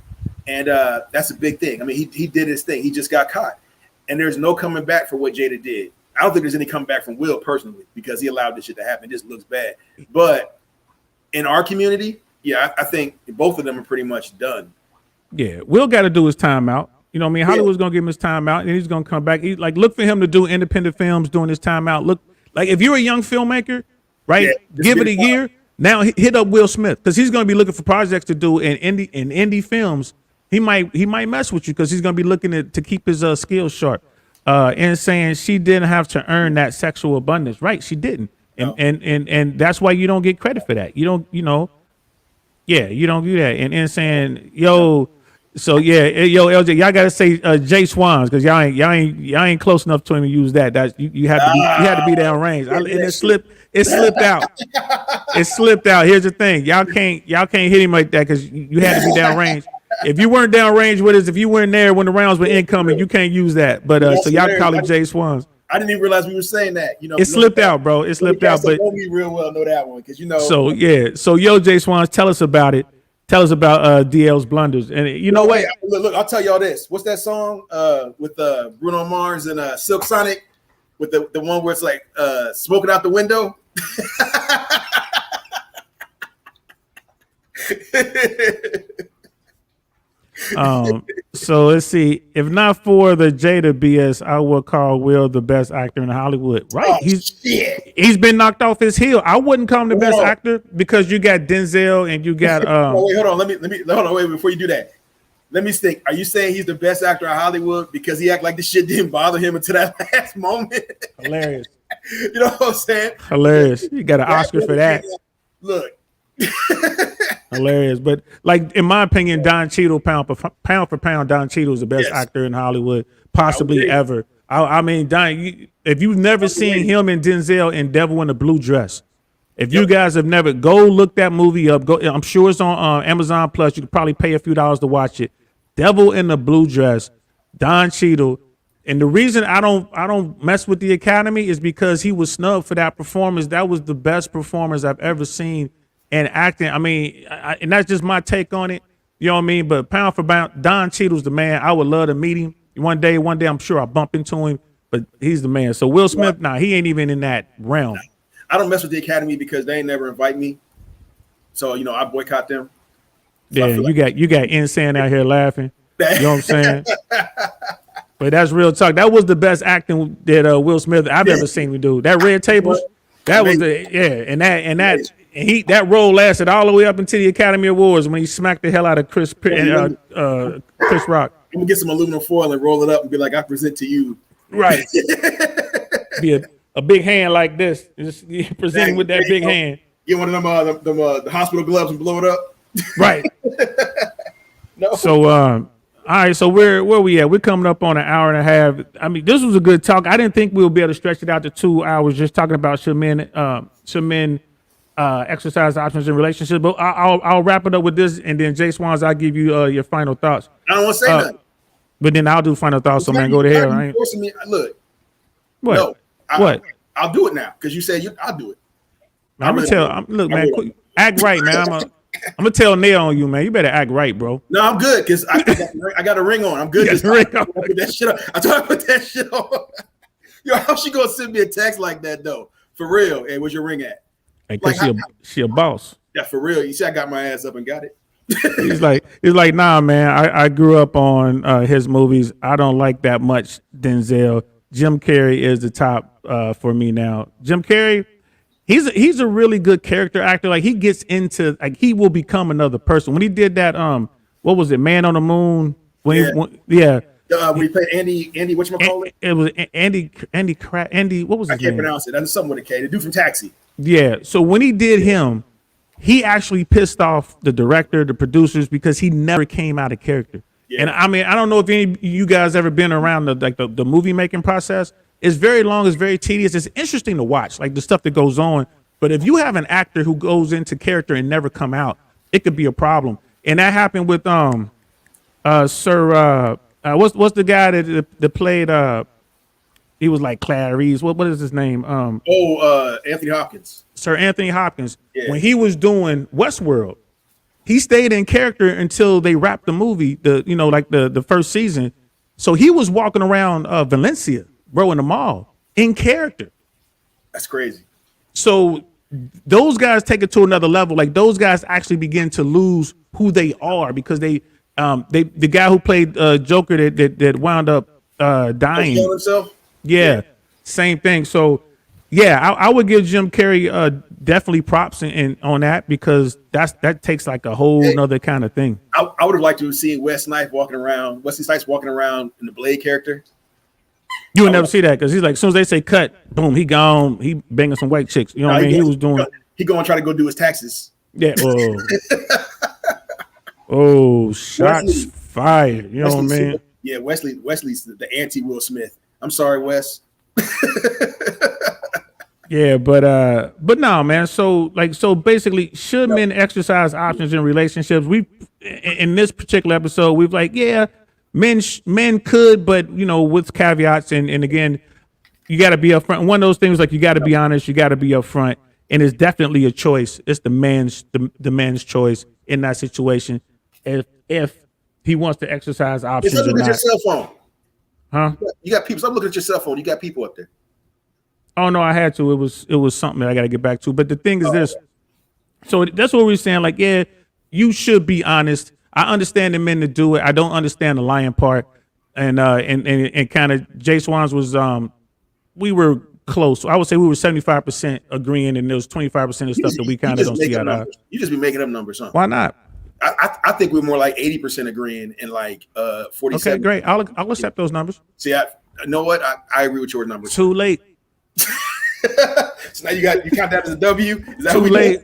And that's a big thing. I mean, he did his thing. He just got caught. And there's no coming back for what Jada did. I don't think there's any comeback from Will personally because he allowed this shit to happen. It just looks bad. But in our community, I think both of them are pretty much done. Yeah, Will got to do his time out. You know what I mean? Hollywood's going to give him his time out, and he's going to come back. Look for him to do independent films during his time out. Look, like if you're a young filmmaker, right, give it a year. Now hit up Will Smith because he's going to be looking for projects to do in indie films. He might mess with you because he's going to be looking to keep his skills sharp. And saying she didn't have to earn that sexual abundance. Right, she didn't. And that's why you don't get credit for that. You don't, you don't do that. And saying, LJ, y'all gotta say Jay Swans because y'all ain't close enough to him to use that. That you had to be down range. And it slipped out. It slipped out. Here's the thing. Y'all can't hit him like that because you had to be down range. If you weren't down range with us, if you weren't there when the rounds were incoming, you can't use that. But so y'all call it Jay Swans. I didn't even realize we were saying that. It slipped out, bro. It slipped out. But we real well know that one because So Jay Swans, tell us about it. Tell us about DL's blunders. And you know what? Look, I'll tell y'all this. What's that song with Bruno Mars and Silk Sonic with the one where it's like smoking out the window? So let's see. If not for the Jada BS, I would call Will the best actor in Hollywood. Right? He's been knocked off his heel. I wouldn't call him the best actor because you got Denzel and you got wait, hold on. Let me hold on. Wait, before you do that, let me think. Are you saying he's the best actor in Hollywood because he act like the shit didn't bother him until that last moment? Hilarious. You know what I'm saying? Hilarious. You got an Oscar for that. Look. Hilarious. But like in my opinion, Don Cheadle, pound for pound, Don Cheadle is the best actor in Hollywood possibly ever. I mean, Don, if you've never seen him and Denzel in Devil in a Blue Dress, if you guys have never, go look that movie up. I'm sure it's on Amazon Plus. You could probably pay a few dollars to watch it. Devil in the Blue Dress, Don Cheadle. And the reason I don't mess with the Academy is because he was snubbed for that performance. That was the best performance I've ever seen. And acting, I mean, and that's just my take on it. You know what I mean? But pound for pound, Don Cheadle's the man. I would love to meet him one day. I'm sure I'll bump into him, but he's the man. So Will Smith, he ain't even in that realm. I don't mess with the Academy because they ain't never invite me. So I boycott them. So Yeah, you got Insane out here laughing. You know what I'm saying? But that's real talk. That was the best acting that Will Smith I've ever seen him do. That Red Tables, that was that role lasted all the way up into the Academy Awards when he smacked the hell out of Chris Rock. I'm gonna get some aluminum foil and roll it up and be like, I present to you. Right. Be a big hand like this. Just presenting with that big hand. Get one of them the hospital gloves and blow it up. Right. No. So all right, so where we at? We're coming up on an hour and a half. I mean, this was a good talk. I didn't think we would be able to stretch it out to 2 hours just talking about should men exercise options in relationships. But I'll wrap it up with this, and then Jay Swans, I'll give you your final thoughts. I don't want to say nothing. But then I'll do final thoughts. So man, go to hell. Right? Look. What? No, what? I'll do it now because you said I'll do it. I'm gonna tell. Look, man, act right, man. I'm gonna tell Nail on you, man. You better act right, bro. No, I'm good because I got a ring on. I'm good. I put that shit on. I told her to put that shit on. Yo, how she gonna send me a text like that though? For real? Hey, where's your ring at? Hey, cause she a boss. Yeah, for real. You see, I got my ass up and got it. He's like, nah, man. I grew up on his movies. I don't like that much Denzel. Jim Carrey is the top for me now. Jim Carrey. He's a really good character actor. Like he gets into he will become another person. When he did that what was it, Man on the Moon? When he played Andy whatchamacallit? It was Andy what was his name? I can't pronounce it. That's something with a K. The dude from Taxi. Yeah. So when he did him, he actually pissed off the director, the producers, because he never came out of character. Yeah. And I mean, I don't know if any of you guys ever been around the movie making process. It's very long. It's very tedious. It's interesting to watch, like the stuff that goes on. But if you have an actor who goes into character and never come out, it could be a problem. And that happened with what's the guy that played he was like Clarice. What is his name? Anthony Hopkins. Sir Anthony Hopkins. Yeah. When he was doing Westworld, he stayed in character until they wrapped the movie. The first season. So he was walking around Valencia. Bro, in the mall, in character. That's crazy. So those guys take it to another level. Like those guys actually begin to lose who they are because the guy who played Joker that wound up dying. Kill himself? Yeah, same thing. So yeah, I would give Jim Carrey definitely props on that because that takes like a whole nother kind of thing. I would have liked to have seen Wesley Snipes walking around in the Blade character. You would never see that because he's like, as soon as they say cut, boom, he gone. He banging some white chicks. You know what I mean? He was doing. He going to try to go do his taxes. Yeah. Shots fired. You know what I mean? Yeah, Wesley's the anti Will Smith. I'm sorry, Wes. Yeah, but no, man. So basically, should men exercise options in relationships? We in this particular episode, we've like, yeah. Men could, but with caveats, and again, you got to be upfront. One of those things, like you got to be honest, you got to be upfront, and it's definitely a choice. It's the man's choice in that situation. If he wants to exercise options or not. Your cell phone, huh? You got people. Stop looking at your cell phone. You got people up there. Oh no, I had to. It was something that I got to get back to. But the thing is this. So that's what we're saying. Like, yeah, you should be honest. I understand the men to do it. I don't understand the lying part. And kind of Jay Swans was we were close. I would say we were 75% agreeing, and there was 25% of stuff that we kind of don't see out. You just be making up numbers, huh? Why not? I think we're more like 80% agreeing and like 47. Okay, great. I'll accept those numbers. See, you know what? I agree with your numbers. Too late. So now you count that as a W. Is that too late?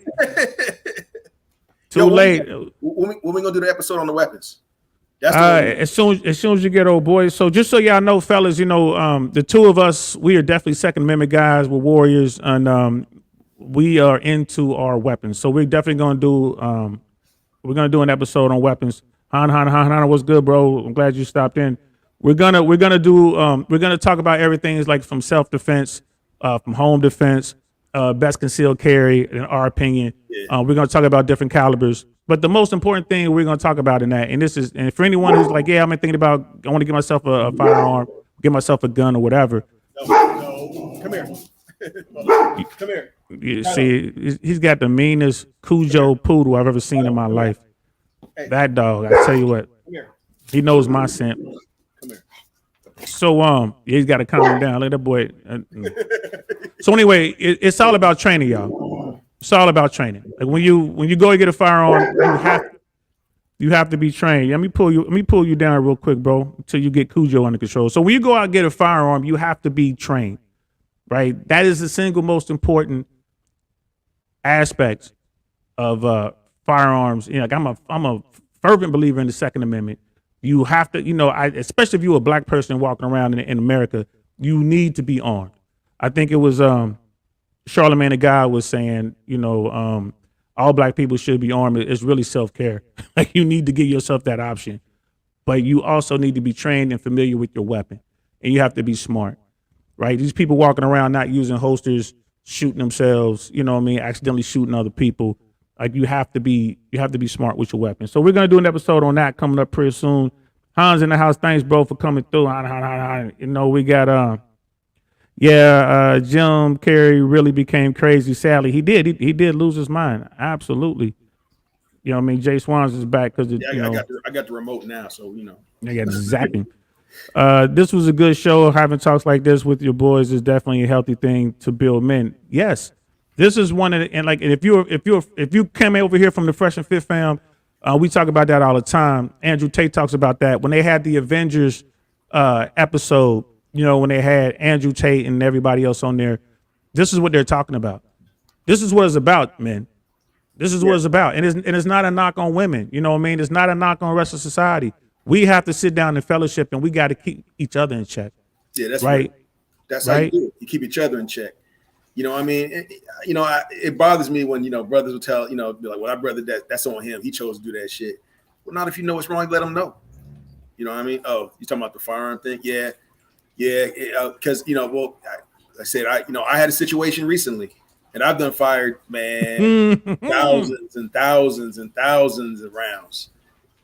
Too late. When we gonna do the episode on the weapons? That's as soon as you get old boys. So just so y'all know, fellas, the two of us, we are definitely Second Amendment guys. We're warriors, and we are into our weapons. So we're definitely gonna do an episode on weapons. Han, what's good, bro? I'm glad you stopped in. We're gonna talk about everything is like from self-defense, from home defense, best concealed carry, in our opinion. Yeah. We're going to talk about different calibers. But the most important thing we're going to talk about in that, and for anyone who's like, yeah, I'm thinking about, I want to get myself a firearm, get myself a gun or whatever. No. Come here. Come here. You see, he's got the meanest Cujo poodle I've ever seen in my life. That dog, I tell you what, Come here. he knows my scent. Come here. So he's got to calm him down. Let that boy. So anyway, it's all about training, y'all. It's all about training. Like when you go and get a firearm, you have to be trained. Let me pull you down real quick, bro, until you get Cujo under control. So when you go out and get a firearm, you have to be trained, right? That is the single most important aspect of firearms. You know, like I'm a fervent believer in the Second Amendment. You have to, especially if you're a black person walking around in America, you need to be armed. I think it was Charlemagne the God was saying, all black people should be armed. It's really self-care. Like you need to give yourself that option, but you also need to be trained and familiar with your weapon, and you have to be smart, right? These people walking around not using holsters, shooting themselves, accidentally shooting other people. Like you have to be smart with your weapon. So we're gonna do an episode on that coming up pretty soon. Hans in the house, thanks bro for coming through. We got Jim Carrey really became crazy. Sadly, he did lose his mind. Absolutely. Jay Swans is back because I got the remote now, so I got zapping. This was a good show. Having talks like this with your boys is definitely a healthy thing to build men. Yes. This is one of the, and if you came over here from the Fresh and Fit fam, we talk about that all the time. Andrew Tate talks about that when they had the Avengers episode. When they had Andrew Tate and everybody else on there, this is what they're talking about. This is what it's about, man. This is what it's about, and it's not a knock on women. You know what I mean? It's not a knock on the rest of society. We have to sit down in fellowship, and we got to keep each other in check. Yeah, that's right. That's how you do it. You keep each other in check. It bothers me when brothers will tell be like, well, our brother that's on him. He chose to do that shit. Well, not if you know what's wrong, let him know. You know what I mean? Oh, you talking about the firearm thing? Yeah, because I said I had a situation recently, and I've done fired thousands and thousands and thousands of rounds.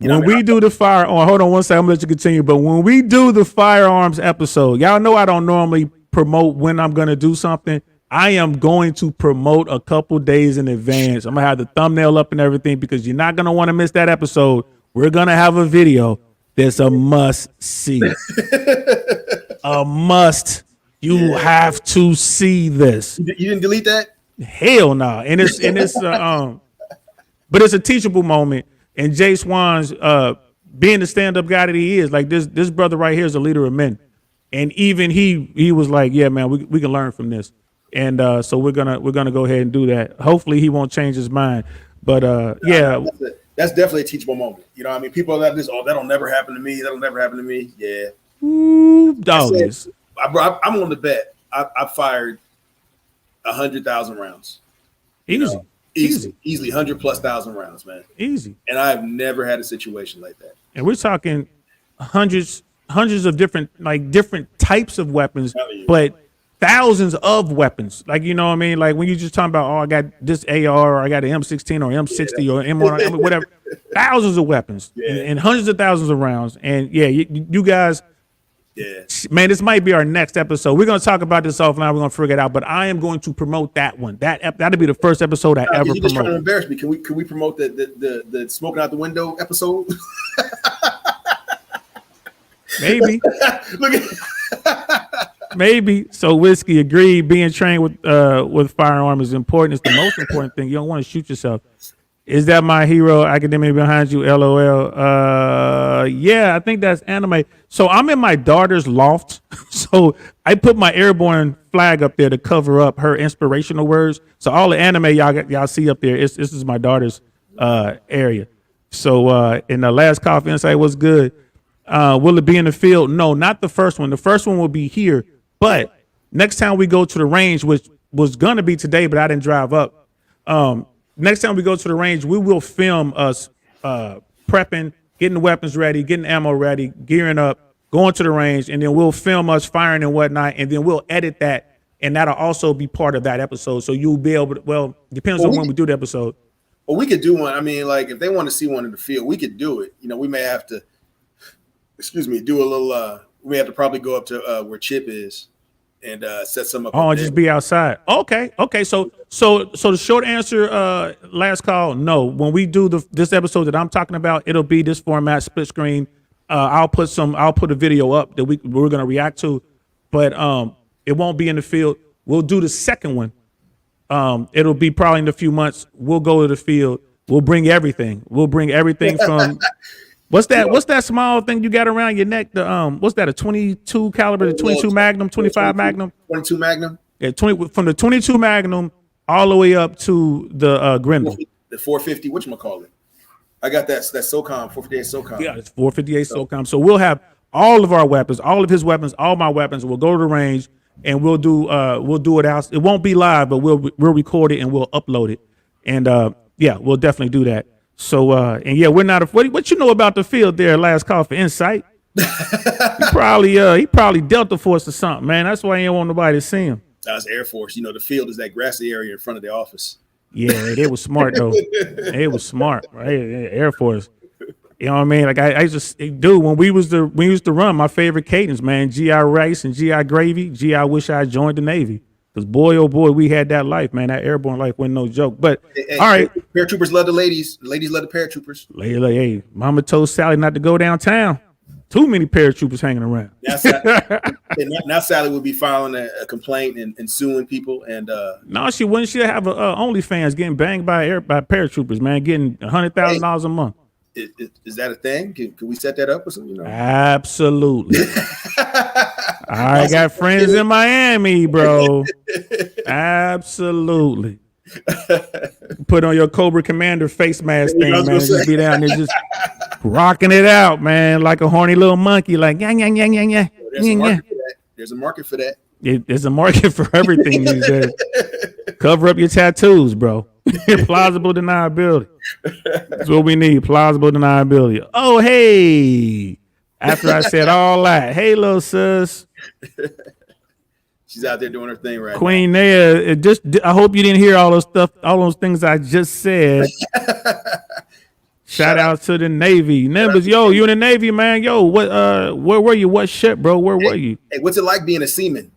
Do the firearm, hold on one second, I'm gonna let you continue. But when we do the firearms episode, y'all know I don't normally promote when I'm gonna do something. I am going to promote a couple days in advance. I'm gonna have the thumbnail up and everything because you're not gonna want to miss that episode. We're gonna have a video that's a must see. A must. You have to see this. You didn't delete that? Hell no. And it's but it's a teachable moment. And Jay Swans, being the stand-up guy that he is, like this brother right here is a leader of men. And even he was like, yeah, man, we can learn from this. And so we're gonna go ahead and do that. Hopefully he won't change his mind. But that's definitely a teachable moment. People that that'll never happen to me. That'll never happen to me. Yeah. Ooh, doggies. I'm on the bet. I fired 100,000 rounds. Easily 100,000+ rounds, man. Easy. And I've never had a situation like that. And we're talking hundreds of different types of weapons, but thousands of weapons. Like, you know what I mean? Like when you just talking about, I got this AR or I got an M16 or M60 or M1, whatever. Thousands of weapons and hundreds of thousands of rounds. And you guys, man, this might be our next episode. We're going to talk about this offline. We're going to figure it out, but I am going to promote that one. That'll be the first episode I ever promote. You're just trying to embarrass me. Can we promote the smoking out the window episode? Maybe. Look at Maybe. So Whiskey agreed. Being trained with firearm is important. It's the most important thing. You don't want to shoot yourself. Is that my hero academia behind you? LOL. Yeah, I think that's anime. So I'm in my daughter's loft. So I put my airborne flag up there to cover up her inspirational words. So all the anime y'all see up there, this is my daughter's area. So in the last coffee insight was good. Will it be in the field? No, not the first one. The first one will be here. But next time we go to the range, which was gonna be today, but I didn't drive up. Next time we go to the range, we will film us prepping, getting the weapons ready, getting ammo ready, gearing up, going to the range, and then we'll film us firing and whatnot, and then we'll edit that, and that'll also be part of that episode. So you'll be able to, depends on when we do the episode. Well, we could do one. I mean, like if they want to see one in the field, we could do it. We may have to, do a little, we may have to probably go up to where Chip is and set some up. Oh, up and there. just be outside. Okay. So the short answer, last call, no. When we do this episode that I'm talking about, it'll be this format, split screen. I'll put a video up that we're gonna react to, but it won't be in the field. We'll do the second one. It'll be probably in a few months. We'll go to the field. We'll bring everything. We'll bring everything from what's that small thing you got around your neck? The what's that? A 22 caliber, the 22 Magnum, 25 Magnum? 22 Magnum. Yeah, 20 from the 22 Magnum all the way up to the Grendel. The 450, whatchamacallit? I got that SOCOM, 458 SOCOM. Yeah, it's 458 SOCOM. So we'll have all of our weapons, all of his weapons, all my weapons. We'll go to the range and we'll do it out. It won't be live, but we'll record it and we'll upload it. And yeah, we'll definitely do that. So and yeah, we're not afraid. What you know about the field there? Last call for insight. he probably Delta Force or something, man. That's why he didn't want nobody to see him. That's Air Force. You know, the field is that grassy area in front of the office. Yeah, they was smart though. They was smart, right? Air Force. You know what I mean? Like I just dude, when we used to run, my favorite cadence, man, GI Rice and GI Gravy. GI wish I joined the Navy. Because boy, oh boy, we had that life, man. That airborne life wasn't no joke. But hey, all right. Paratroopers love the ladies. The ladies love the paratroopers. Hey, Mama told Sally not to go downtown. Too many paratroopers hanging around. Now Sally would be filing a complaint and suing people. And no, she wouldn't. She'd have a OnlyFans getting banged by paratroopers, man, getting $100,000 a month. Is that a thing? Can we set that up or something? You know? Absolutely. I got friends in Miami, bro. Absolutely. Put on your Cobra Commander face mask thing, man. Just be down there just rocking it out, man, like a horny little monkey, like yeah. There's a market for that. There's a market for everything these days. Cover up your tattoos, bro. Plausible deniability. That's what we need. Plausible deniability. Oh, hey. After I said all that, hey, little sis. She's out there doing her thing right Queen Naya. I hope you didn't hear all those things I just said. Shout out to the Navy. Nimbus, yo, you in the Navy, man. Yo, where were you? What ship, bro? Where were you? Hey, what's it like being a seaman?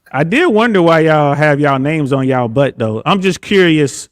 I did wonder why y'all have y'all names on y'all butt, though. I'm just curious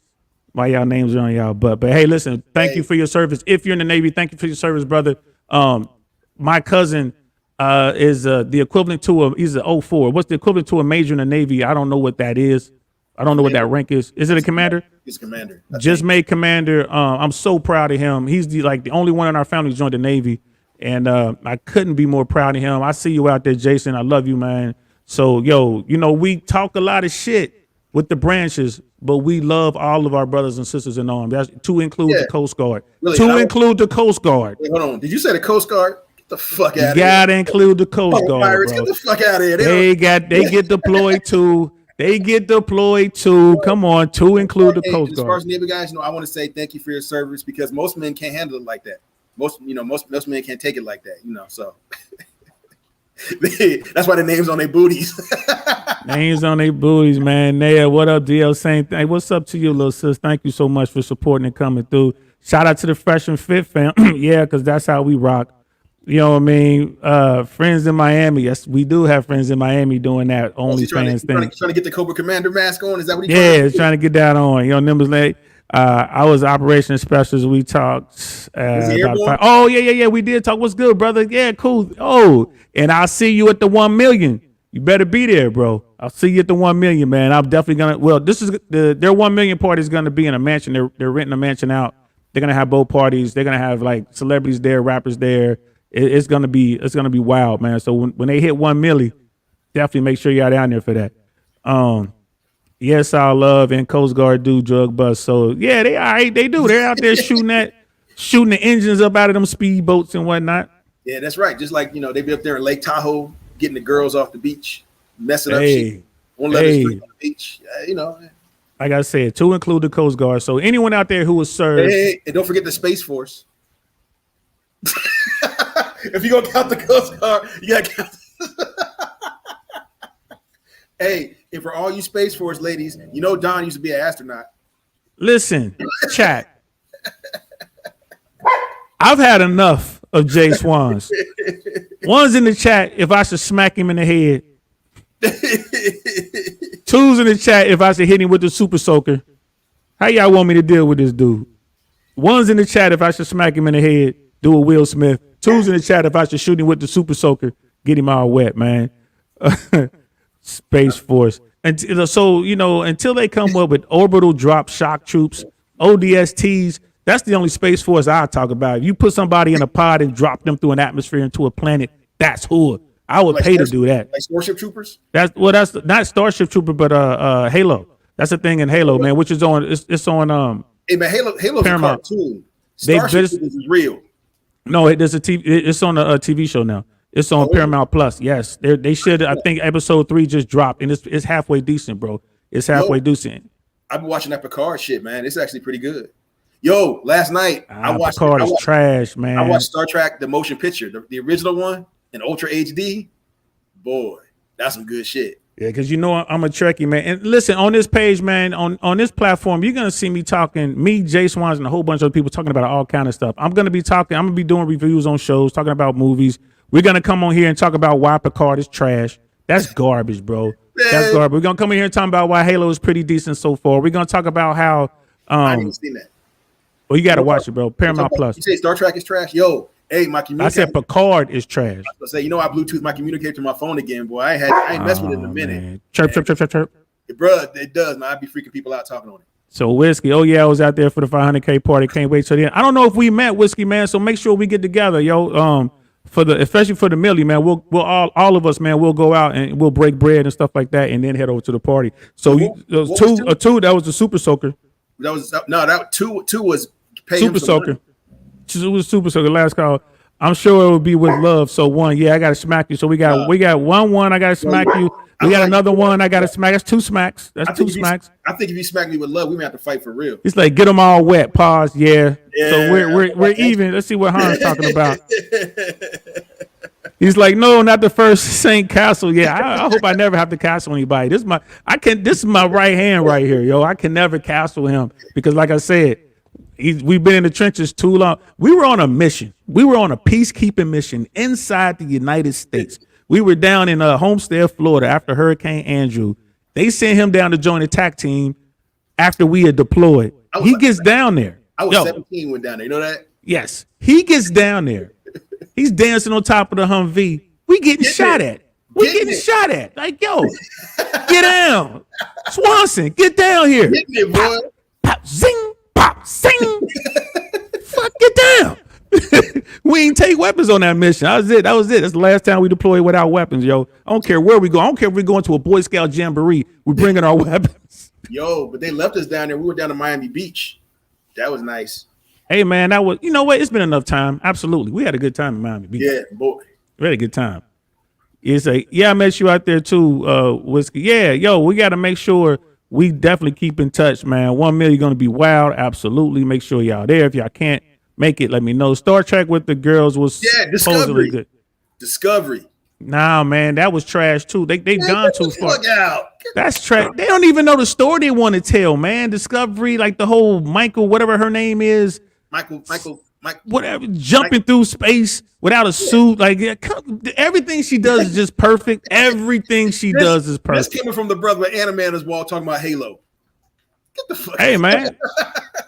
why y'all names are on y'all butt. But hey, listen, thank you for your service. If you're in the Navy, thank you for your service, brother. My cousin is the equivalent to he's an 04. What's the equivalent to a major in the Navy? I don't know what that is. I don't know what that rank is. Is it a commander? He's a commander. Just made commander. I'm so proud of him. He's the only one in our family who joined the Navy. And I couldn't be more proud of him. I see you out there, Jason. I love you, man. So, yo, we talk a lot of shit with the branches, but we love all of our brothers and sisters in arms. That's to include the Coast Guard. Really? Include the Coast Guard. Wait, hold on. Did you say the Coast Guard? Get the fuck out of here. You gotta include the Coast Guard, pirates, bro. get the fuck out of here. They get deployed too. They get deployed too. Come on, to include the Coast Guard. As far as Navy guys, I want to say thank you for your service because most men can't handle it like that. Most men can't take it like that, so that's why the names on their booties. Names on their booties, man. Naya, what up, DL? Same thing. Hey, what's up to you, little sis? Thank you so much for supporting and coming through. Shout out to the Fresh and Fit fam. Yeah, because that's how we rock. You know what I mean? Friends in Miami. Yes, we do have friends in Miami doing that OnlyFans thing. Trying to get the Cobra Commander mask on? Is that what he's trying to get that on. Nimbus late. I was operations specialist. We talked about yeah. We did talk. What's good, brother? Yeah, cool. Oh, and I'll see you at the 1 million. You better be there, bro. I'll see you at the 1 million, man. I'm definitely gonna. Well, this is their 1 million party is gonna be in a mansion. They're renting a mansion out. They're gonna have both parties. They're gonna have like celebrities there, rappers there. It's gonna be wild, man. So when they hit 1 million, definitely make sure y'all down there for that. Yes, I love and Coast Guard do drug bust. So yeah, they all right. They do. They're out there shooting the engines up out of them speedboats and whatnot. Yeah, that's right. Just like they be up there in Lake Tahoe getting the girls off the beach, messing up shit. Won't let us drink on the beach. Like I said, to include the Coast Guard. So anyone out there who was served. Hey, and don't forget the Space Force. If you're gonna count the Coast Guard, you gotta count. Hey, and for all you Space Force ladies, Don used to be an astronaut. Listen, chat. I've had enough of Jay Swans. One's in the chat if I should smack him in the head. Two's in the chat if I should hit him with the super soaker. How y'all want me to deal with this dude? One's in the chat if I should smack him in the head, do a Will Smith. Two's in the chat if I should shoot him with the super soaker, get him all wet, man. Space Force. And so, until they come up with orbital drop shock troops, ODSTs, that's the only Space Force I talk about. If you put somebody in a pod and drop them through an atmosphere into a planet, that's hood. I would pay to do that. Like Starship Troopers? That's not Starship Trooper, but Halo. That's the thing in Halo, man, which is on it's on Hey man, Halo's Paramount. a cartoon. Starship Troopers is real. No, there's a TV. It's on a TV show now. It's on Paramount Plus. Yes, they should. I think episode 3 just dropped, and it's halfway decent, bro. It's halfway decent. I've been watching that Picard shit, man. It's actually pretty good. Yo, last night I watched Picard is trash, man. I watched Star Trek: The Motion Picture, the original one in Ultra HD. Boy, that's some good shit. Yeah, because I'm a Trekkie, man. And listen, on this page, man, on this platform, you're gonna see me talking, Jay Swans, and a whole bunch of people talking about all kind of stuff. I'm gonna be doing reviews on shows, talking about movies. We're gonna come on here and talk about why Picard is trash. That's garbage, bro. That's garbage. We're gonna come in here and talk about why Halo is pretty decent so far. We're gonna talk about how I haven't even seen that. Well, you gotta watch it, bro. Paramount Plus. You say Star Trek is trash? Yo, hey, my communicator. I said Picard is trash. I say, I Bluetooth my communicator to my phone again, boy. I ain't messed with it in a minute. Man. Chirp. Bro, it does, man. I be freaking people out talking on it. So Whiskey, I was out there for the 500K party. Can't wait till the end. I don't know if we met, Whiskey, man. So make sure we get together, yo. Especially for the Millie, man. We'll all of us, man. We'll go out and we'll break bread and stuff like that, and then head over to the party. So two. That was the Super Soaker. Two was Super Soaker. It was Super Soaker. Last call. I'm sure it would be with love. So one, I gotta smack you. So we got 1-1. I gotta smack you. We got another one. I gotta smack. That's 2 smacks. That's 2 smacks. I think if you smack me with love, we may have to fight for real. It's like get them all wet. Pause. Yeah. So we're even. Let's see what Han's talking about. He's like, no, not the first Saint Castle. Yeah, I hope I never have to castle anybody. This is my right hand right here, yo. I can never castle him because, like I said, we've been in the trenches too long. We were on a mission. We were on a peacekeeping mission inside the United States. We were down in Homestead, Florida, after Hurricane Andrew. They sent him down to join the attack team after we had deployed. He gets down there. I was 17 when down there. You know that? Yes. He gets down there. He's dancing on top of the Humvee. We getting shot at. We getting shot at. Like, yo, get down. Swanson, get down here. Get me, boy. Pop, zing, pop, sing. Fuck, get down. We ain't take weapons on that mission. That was it. That's the last time we deployed without weapons, yo. I don't care where we go. I don't care if we're going to a Boy Scout jamboree. We're bringing our weapons. Yo, but they left us down there. We were down to Miami Beach. That was nice. Hey, man, that was, it's been enough time. Absolutely. We had a good time in Miami Beach. Yeah, boy. We had a good time. It's like, I met you out there too, Whiskey. Yeah, yo, we got to make sure we definitely keep in touch, man. 1 million going to be wild. Absolutely. Make sure y'all there. If y'all can't make it, let me know. Star Trek with the girls was supposedly good. Discovery. Nah, man, that was trash too. They've gone too far. Look out. That's trash. They don't even know the story they want to tell, man. Discovery, like the whole Michael, whatever her name is. Michael, whatever, jumping through space without a suit. Like, everything she does is just perfect. Everything she does is perfect. That's coming from the brother Animan as well, talking about Halo. Get the fuck Hey, man.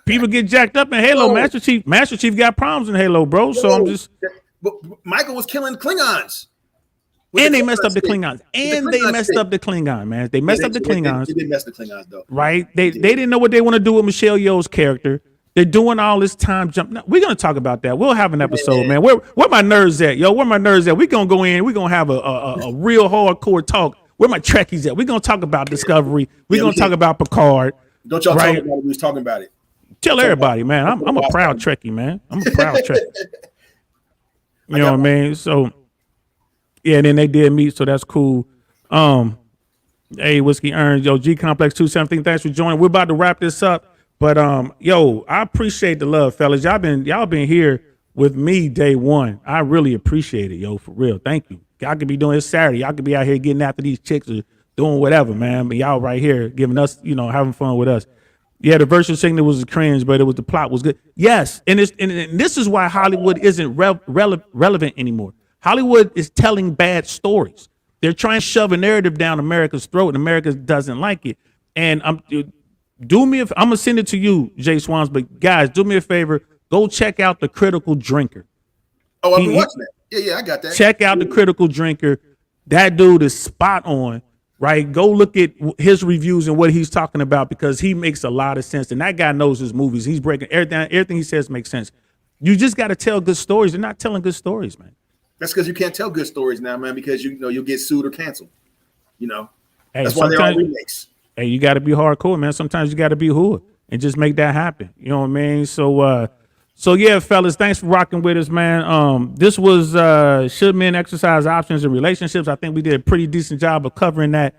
People get jacked up in Halo. Master Chief got problems in Halo, bro. So I'm just. But Michael was killing Klingons. And they messed up the Klingons. And they messed up the Klingon, man. They messed up the Klingons. They did mess the Klingons, though. Right? They didn't know what they want to do with Michelle Yeoh's character. They're doing all this time jump. Now, we're gonna talk about that. We'll have an episode, man. Where my nerds at, yo? Where my nerds at? We're gonna go in. We're gonna have a real hardcore talk. Where my Trekkies at? We're gonna talk about Discovery. We're gonna talk about Picard. Don't y'all talk about it? We was talking about it. Tell everybody, man. I'm a proud Trekkie, man. I'm a proud Trekkie. You know what I mean? So yeah, and then they did meet, so that's cool. Hey, Whiskey Earns, yo, G Complex 217. Thanks for joining. We're about to wrap this up. But yo, I appreciate the love, fellas. Y'all been here with me day one. I really appreciate it, yo, for real. Thank you. Y'all could be doing this Saturday. Y'all could be out here getting after these chicks or doing whatever, man. But y'all right here giving us, having fun with us. Yeah, the virtue signal was cringe, but the plot was good. Yes, and this is why Hollywood isn't relevant anymore. Hollywood is telling bad stories. They're trying to shove a narrative down America's throat, and America doesn't like it. And I'm gonna send it to you, Jay Swans. But guys, do me a favor, go check out The Critical Drinker. Oh, I've been watching that. Yeah, I got that. Check out The Critical Drinker. That dude is spot on. Right, go look at his reviews and what he's talking about, because he makes a lot of sense. And that guy knows his movies. He's breaking everything. Everything he says makes sense. You just got to tell good stories. They're not telling good stories, man. That's because you can't tell good stories now, man, because you know you'll get sued or canceled. You know, hey, that's why they're all remakes. Hey, you got to be hardcore, man. Sometimes you got to be hood and just make that happen. You know what I mean? So yeah, fellas, thanks for rocking with us, man. This was should men exercise options in relationships? I think we did a pretty decent job of covering that.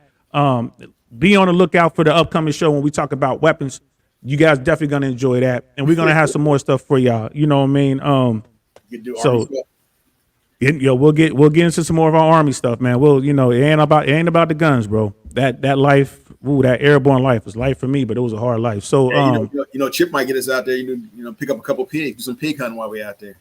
Be on the lookout for the upcoming show when we talk about weapons. You guys definitely gonna enjoy that, and we're gonna have some more stuff for y'all. You know what I mean? We'll get into some more of our army stuff, man. It ain't about the guns, bro. That life, that airborne life was life for me, but it was a hard life. So Chip might get us out there. You know, pick up a couple pigs, do some pig hunting while we're out there.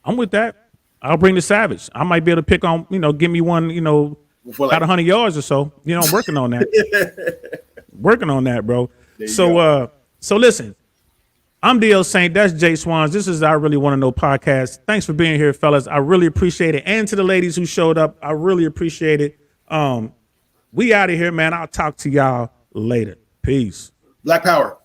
I'm with that. I'll bring the Savage. I might be able to pick on, give me one, about 100 yards or so. I'm working on that. Working on that, bro. So listen, I'm DL Saint. That's Jay Swans. This is I Really Want to Know podcast. Thanks for being here, fellas. I really appreciate it. And to the ladies who showed up, I really appreciate it. We out of here, man. I'll talk to y'all later. Peace. Black Power.